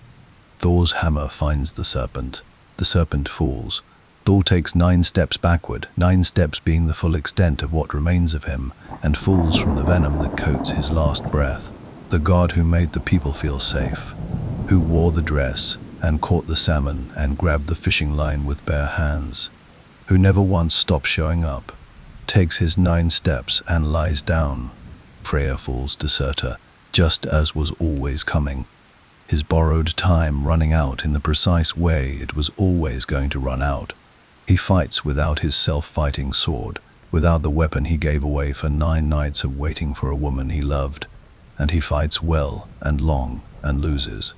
Thor's hammer finds the serpent falls. Thor takes 9 steps backward, 9 steps being the full extent of what remains of him, and falls from the venom that coats his last breath. The god who made the people feel safe, who wore the dress and caught the salmon and grabbed the fishing line with bare hands, who never once stopped showing up, takes his 9 steps and lies down. Freya falls deserter, just as was always coming. His borrowed time running out in the precise way it was always going to run out. He fights without his self-fighting sword, without the weapon he gave away for 9 nights of waiting for a woman he loved. And he fights well and long and loses.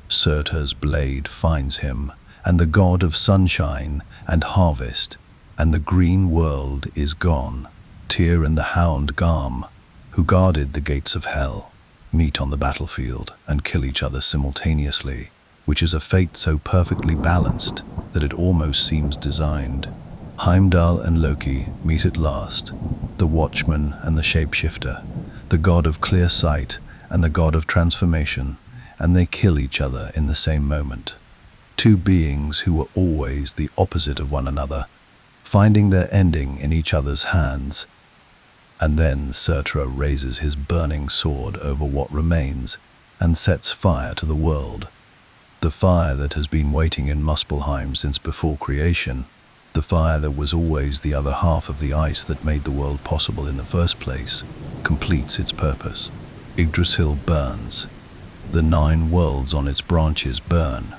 Surtur's blade finds him, and the god of sunshine and harvest, and the green world is gone. Tyr and the hound Garm, who guarded the gates of hell, meet on the battlefield and kill each other simultaneously, which is a fate so perfectly balanced that it almost seems designed. Heimdall and Loki meet at last, the watchman and the shapeshifter, the god of clear sight and the god of transformation, and they kill each other in the same moment. 2 beings who were always the opposite of one another, finding their ending in each other's hands. And then Surtur raises his burning sword over what remains and sets fire to the world. The fire that has been waiting in Muspelheim since before creation, the fire that was always the other half of the ice that made the world possible in the first place, completes its purpose. Yggdrasil burns. The 9 worlds on its branches burn.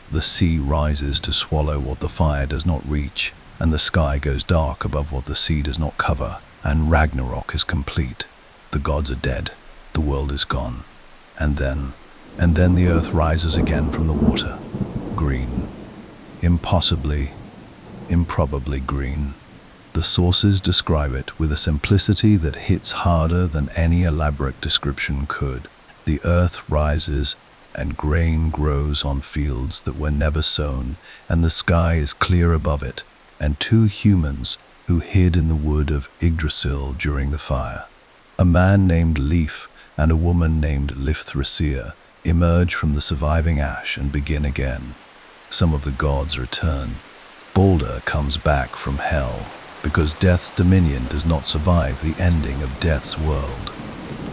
The sea rises to swallow what the fire does not reach, and the sky goes dark above what the sea does not cover, and Ragnarok is complete. The gods are dead. The world is gone. And then the earth rises again from the water. Green. Impossibly, improbably green. The sources describe it with a simplicity that hits harder than any elaborate description could. The earth rises, and grain grows on fields that were never sown, and the sky is clear above it, and 2 humans who hid in the wood of Yggdrasil during the fire, a man named Leif and a woman named Lifthrasir, emerge from the surviving ash and begin again. Some of the gods return. Balder comes back from hell, because Death's dominion does not survive the ending of Death's world.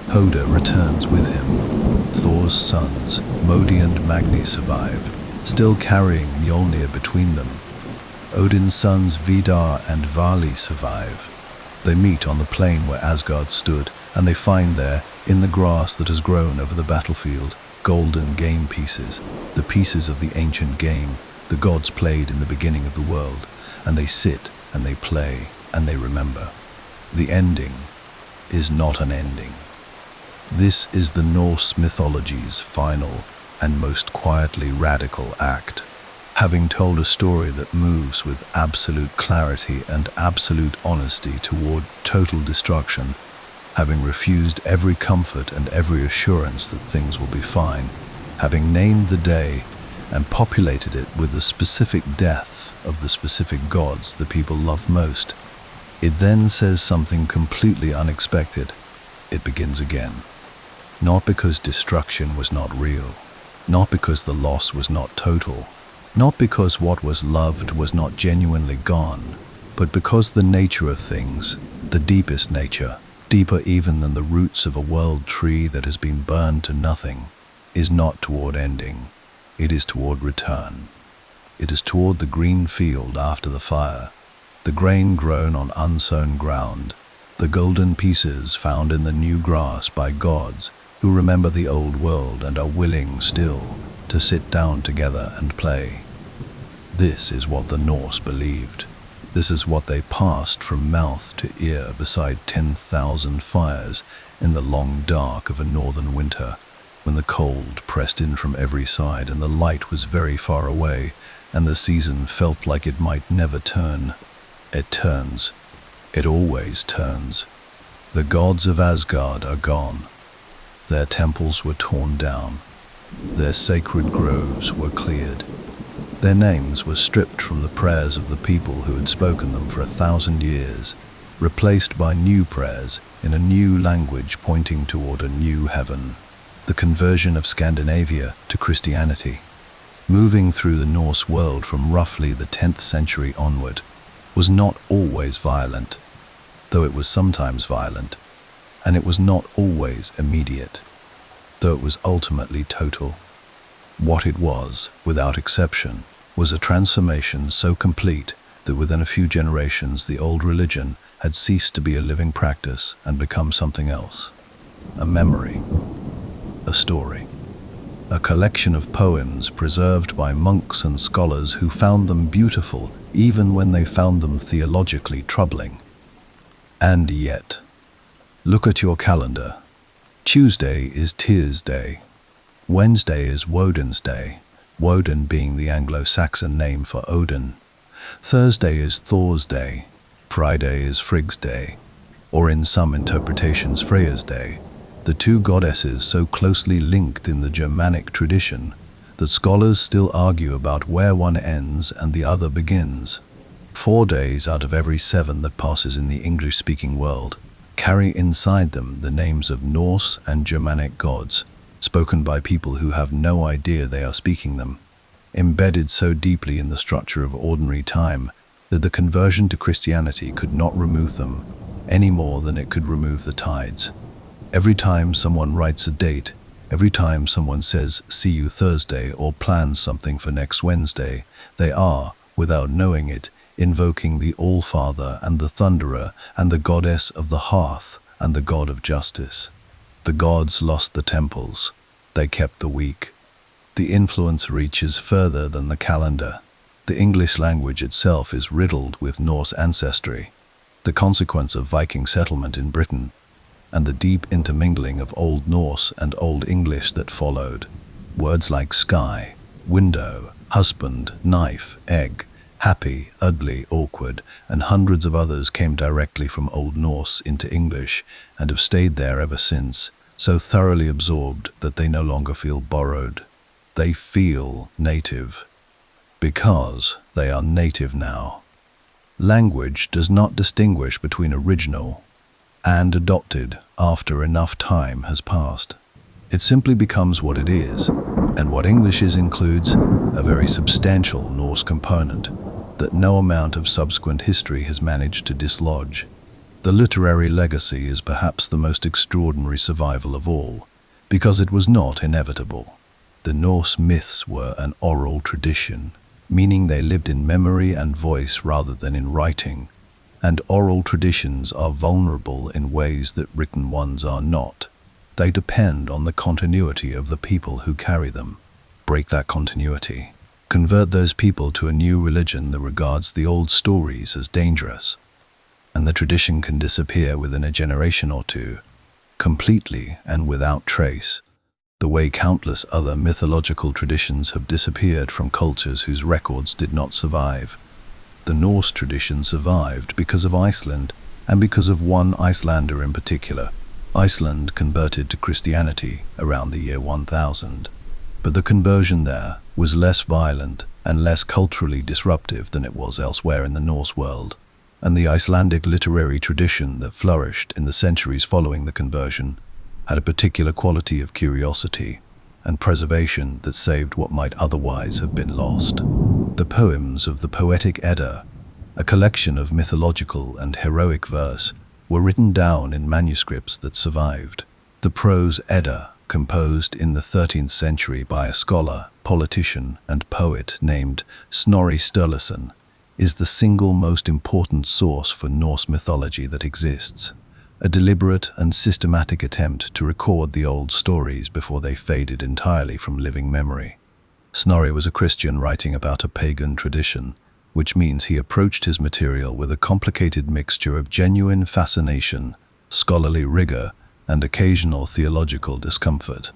Hoda returns with him. Thor's sons, Modi and Magni, survive, still carrying Mjolnir between them. Odin's sons Vidar and Vali survive. They meet on the plain where Asgard stood, and they find there, in the grass that has grown over the battlefield, golden game pieces, the pieces of the ancient game the gods played in the beginning of the world, and they sit and they play and they remember. The ending is not an ending. This is the Norse mythology's final and most quietly radical act. Having told a story that moves with absolute clarity and absolute honesty toward total destruction, having refused every comfort and every assurance that things will be fine, having named the day and populated it with the specific deaths of the specific gods the people love most, it then says something completely unexpected. It begins again. Not because destruction was not real, not because the loss was not total, not because what was loved was not genuinely gone, but because the nature of things, the deepest nature, deeper even than the roots of a world tree that has been burned to nothing, is not toward ending. It is toward return. It is toward the green field after the fire, the grain grown on unsown ground, the golden pieces found in the new grass by gods who remember the old world and are willing still to sit down together and play. This is what the Norse believed. This is what they passed from mouth to ear beside 10,000 fires in the long dark of a northern winter, when the cold pressed in from every side and the light was very far away and the season felt like it might never turn. It turns. It always turns. The gods of Asgard are gone. Their temples were torn down. Their sacred groves were cleared. Their names were stripped from the prayers of the people who had spoken them for 1,000 years, replaced by new prayers in a new language pointing toward a new heaven. The conversion of Scandinavia to Christianity, moving through the Norse world from roughly the 10th century onward, was not always violent, though it was sometimes violent, and it was not always immediate, though it was ultimately total. What it was, without exception, was a transformation so complete that within a few generations the old religion had ceased to be a living practice and become something else. A memory, a story, a collection of poems preserved by monks and scholars who found them beautiful even when they found them theologically troubling. And yet, look at your calendar. Tuesday is Tyr's Day. Wednesday is Woden's Day, Woden being the Anglo-Saxon name for Odin. Thursday is Thor's Day. Friday is Frigg's Day, or in some interpretations Freya's Day, the two goddesses so closely linked in the Germanic tradition that scholars still argue about where one ends and the other begins. 4 days out of every 7 that passes in the English-speaking world carry inside them the names of Norse and Germanic gods, spoken by people who have no idea they are speaking them, embedded so deeply in the structure of ordinary time that the conversion to Christianity could not remove them any more than it could remove the tides. Every time someone writes a date, every time someone says, "See you Thursday," or plans something for next Wednesday, they are, without knowing it, invoking the All-Father and the Thunderer and the goddess of the hearth and the god of justice. The gods lost the temples. They kept the weak. The influence reaches further than the calendar. The English language itself is riddled with Norse ancestry, the consequence of Viking settlement in Britain, and the deep intermingling of Old Norse and Old English that followed. Words like sky, window, husband, knife, egg, happy, ugly, awkward, and hundreds of others came directly from Old Norse into English and have stayed there ever since, so thoroughly absorbed that they no longer feel borrowed. They feel native, because they are native now. Language does not distinguish between original and adopted after enough time has passed. It simply becomes what it is, and what English is includes a very substantial Norse component that no amount of subsequent history has managed to dislodge. The literary legacy is perhaps the most extraordinary survival of all, because it was not inevitable. The Norse myths were an oral tradition, meaning they lived in memory and voice rather than in writing, and oral traditions are vulnerable in ways that written ones are not. They depend on the continuity of the people who carry them. Break that continuity. Convert those people to a new religion that regards the old stories as dangerous, and the tradition can disappear within a generation or two, completely and without trace, the way countless other mythological traditions have disappeared from cultures whose records did not survive. The Norse tradition survived because of Iceland and because of one Icelander in particular. Iceland converted to Christianity around the year 1000, but the conversion there was less violent and less culturally disruptive than it was elsewhere in the Norse world, and the Icelandic literary tradition that flourished in the centuries following the conversion had a particular quality of curiosity and preservation that saved what might otherwise have been lost. The poems of the Poetic Edda, a collection of mythological and heroic verse, were written down in manuscripts that survived. The prose Edda, composed in the 13th century by a scholar, politician, and poet named Snorri Sturluson, is the single most important source for Norse mythology that exists, a deliberate and systematic attempt to record the old stories before they faded entirely from living memory. Snorri was a Christian writing about a pagan tradition, which means he approached his material with a complicated mixture of genuine fascination, scholarly rigor, and occasional theological discomfort.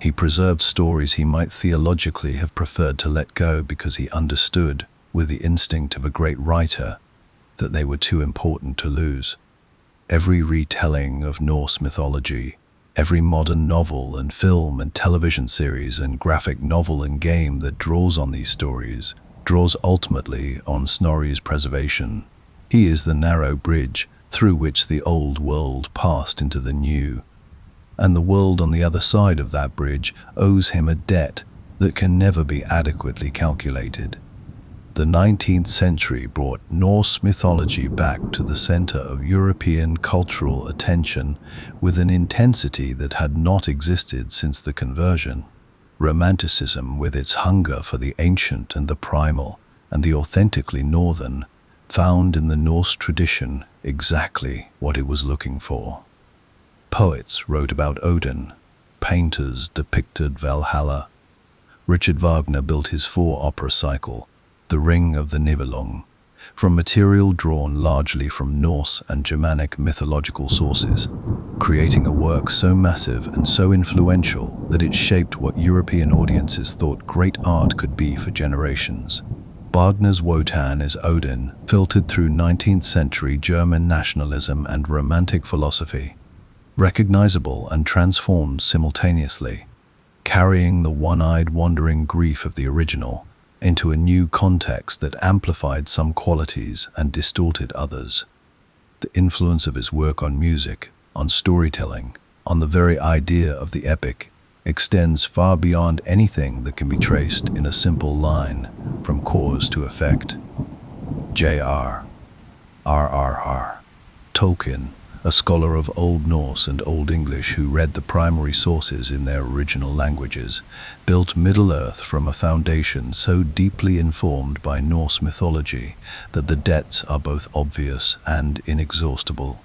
He preserved stories he might theologically have preferred to let go because he understood, with the instinct of a great writer, that they were too important to lose. Every retelling of Norse mythology, every modern novel and film and television series and graphic novel and game that draws on these stories, draws ultimately on Snorri's preservation. He is the narrow bridge through which the old world passed into the new, and the world on the other side of that bridge owes him a debt that can never be adequately calculated. The 19th century brought Norse mythology back to the center of European cultural attention with an intensity that had not existed since the conversion. Romanticism, with its hunger for the ancient and the primal and the authentically northern, found in the Norse tradition exactly what it was looking for. Poets wrote about Odin, painters depicted Valhalla. Richard Wagner built his four-opera cycle, The Ring of the Nibelung, from material drawn largely from Norse and Germanic mythological sources, creating a work so massive and so influential that it shaped what European audiences thought great art could be for generations. Wagner's Wotan is Odin, filtered through 19th century German nationalism and romantic philosophy, recognizable and transformed simultaneously, carrying the one-eyed wandering grief of the original into a new context that amplified some qualities and distorted others. The influence of his work on music, on storytelling, on the very idea of the epic, extends far beyond anything that can be traced in a simple line from cause to effect. J.R.R.R. Tolkien, a scholar of Old Norse and Old English who read the primary sources in their original languages, built Middle-earth from a foundation so deeply informed by Norse mythology that the debts are both obvious and inexhaustible.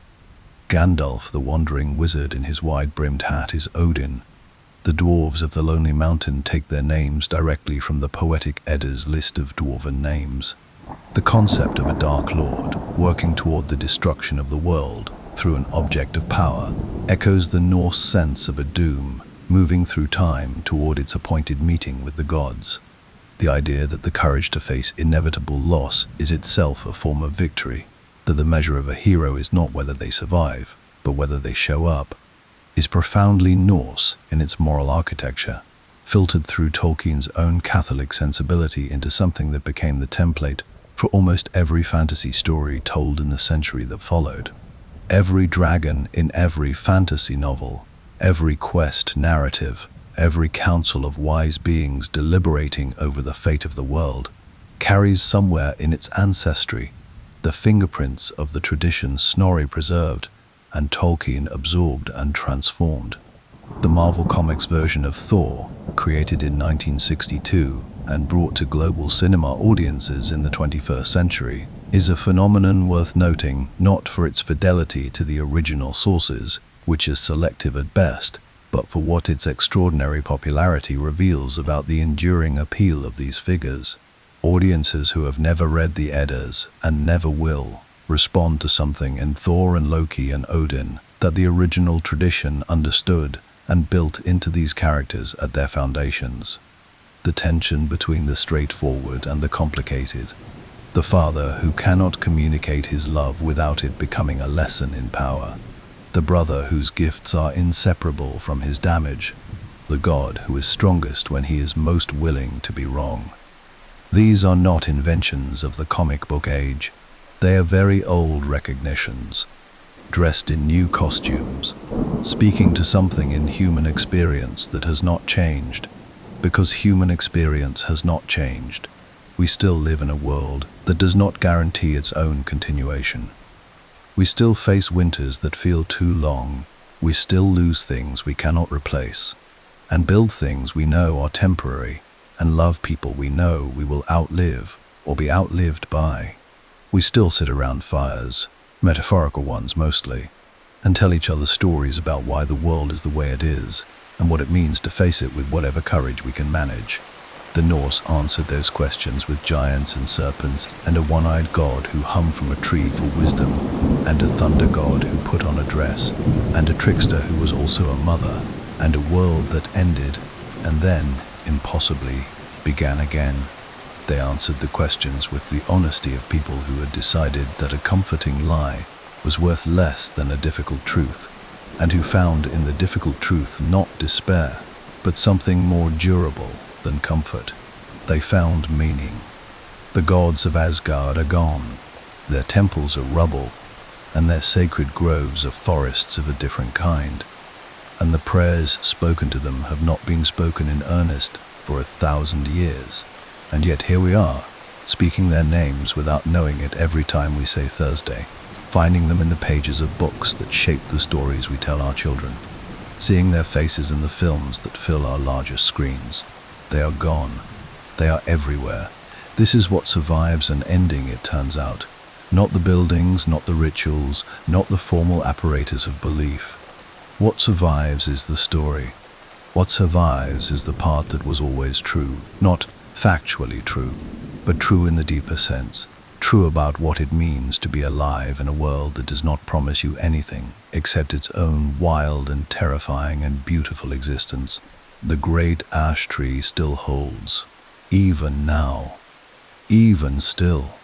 Gandalf, the wandering wizard in his wide-brimmed hat, is Odin. The dwarves of the Lonely Mountain take their names directly from the Poetic Edda's list of dwarven names. The concept of a Dark Lord working toward the destruction of the world through an object of power echoes the Norse sense of a doom moving through time toward its appointed meeting with the gods. The idea that the courage to face inevitable loss is itself a form of victory, that the measure of a hero is not whether they survive, but whether they show up, is profoundly Norse in its moral architecture, filtered through Tolkien's own Catholic sensibility into something that became the template for almost every fantasy story told in the century that followed. Every dragon in every fantasy novel, every quest narrative, every council of wise beings deliberating over the fate of the world, carries somewhere in its ancestry the fingerprints of the tradition Snorri preserved and Tolkien absorbed and transformed. The Marvel Comics version of Thor, created in 1962 and brought to global cinema audiences in the 21st century, is a phenomenon worth noting, not for its fidelity to the original sources, which is selective at best, but for what its extraordinary popularity reveals about the enduring appeal of these figures. Audiences who have never read the Eddas, and never will, respond to something in Thor and Loki and Odin that the original tradition understood and built into these characters at their foundations. The tension between the straightforward and the complicated. The father who cannot communicate his love without it becoming a lesson in power. The brother whose gifts are inseparable from his damage. The god who is strongest when he is most willing to be wrong. These are not inventions of the comic book age. They are very old recognitions, dressed in new costumes, speaking to something in human experience that has not changed. Because human experience has not changed, we still live in a world that does not guarantee its own continuation. We still face winters that feel too long. We still lose things we cannot replace, and build things we know are temporary, and love people we know we will outlive or be outlived by. We still sit around fires, metaphorical ones mostly, and tell each other stories about why the world is the way it is, and what it means to face it with whatever courage we can manage. The Norse answered those questions with giants and serpents, and a one-eyed god who hung from a tree for wisdom, and a thunder god who put on a dress, and a trickster who was also a mother, and a world that ended, and then, impossibly, began again. They answered the questions with the honesty of people who had decided that a comforting lie was worth less than a difficult truth, and who found in the difficult truth not despair, but something more durable than comfort. They found meaning. The gods of Asgard are gone. Their temples are rubble, and their sacred groves are forests of a different kind. And the prayers spoken to them have not been spoken in earnest for 1,000 years. And yet here we are, speaking their names without knowing it every time we say Thursday, finding them in the pages of books that shape the stories we tell our children, seeing their faces in the films that fill our largest screens. They are gone. They are everywhere. This is what survives an ending, it turns out. Not the buildings, not the rituals, not the formal apparatus of belief. What survives is the story. What survives is the part that was always true. Not factually true, but true in the deeper sense. True about what it means to be alive in a world that does not promise you anything except its own wild and terrifying and beautiful existence. The great ash tree still holds, even now, even still.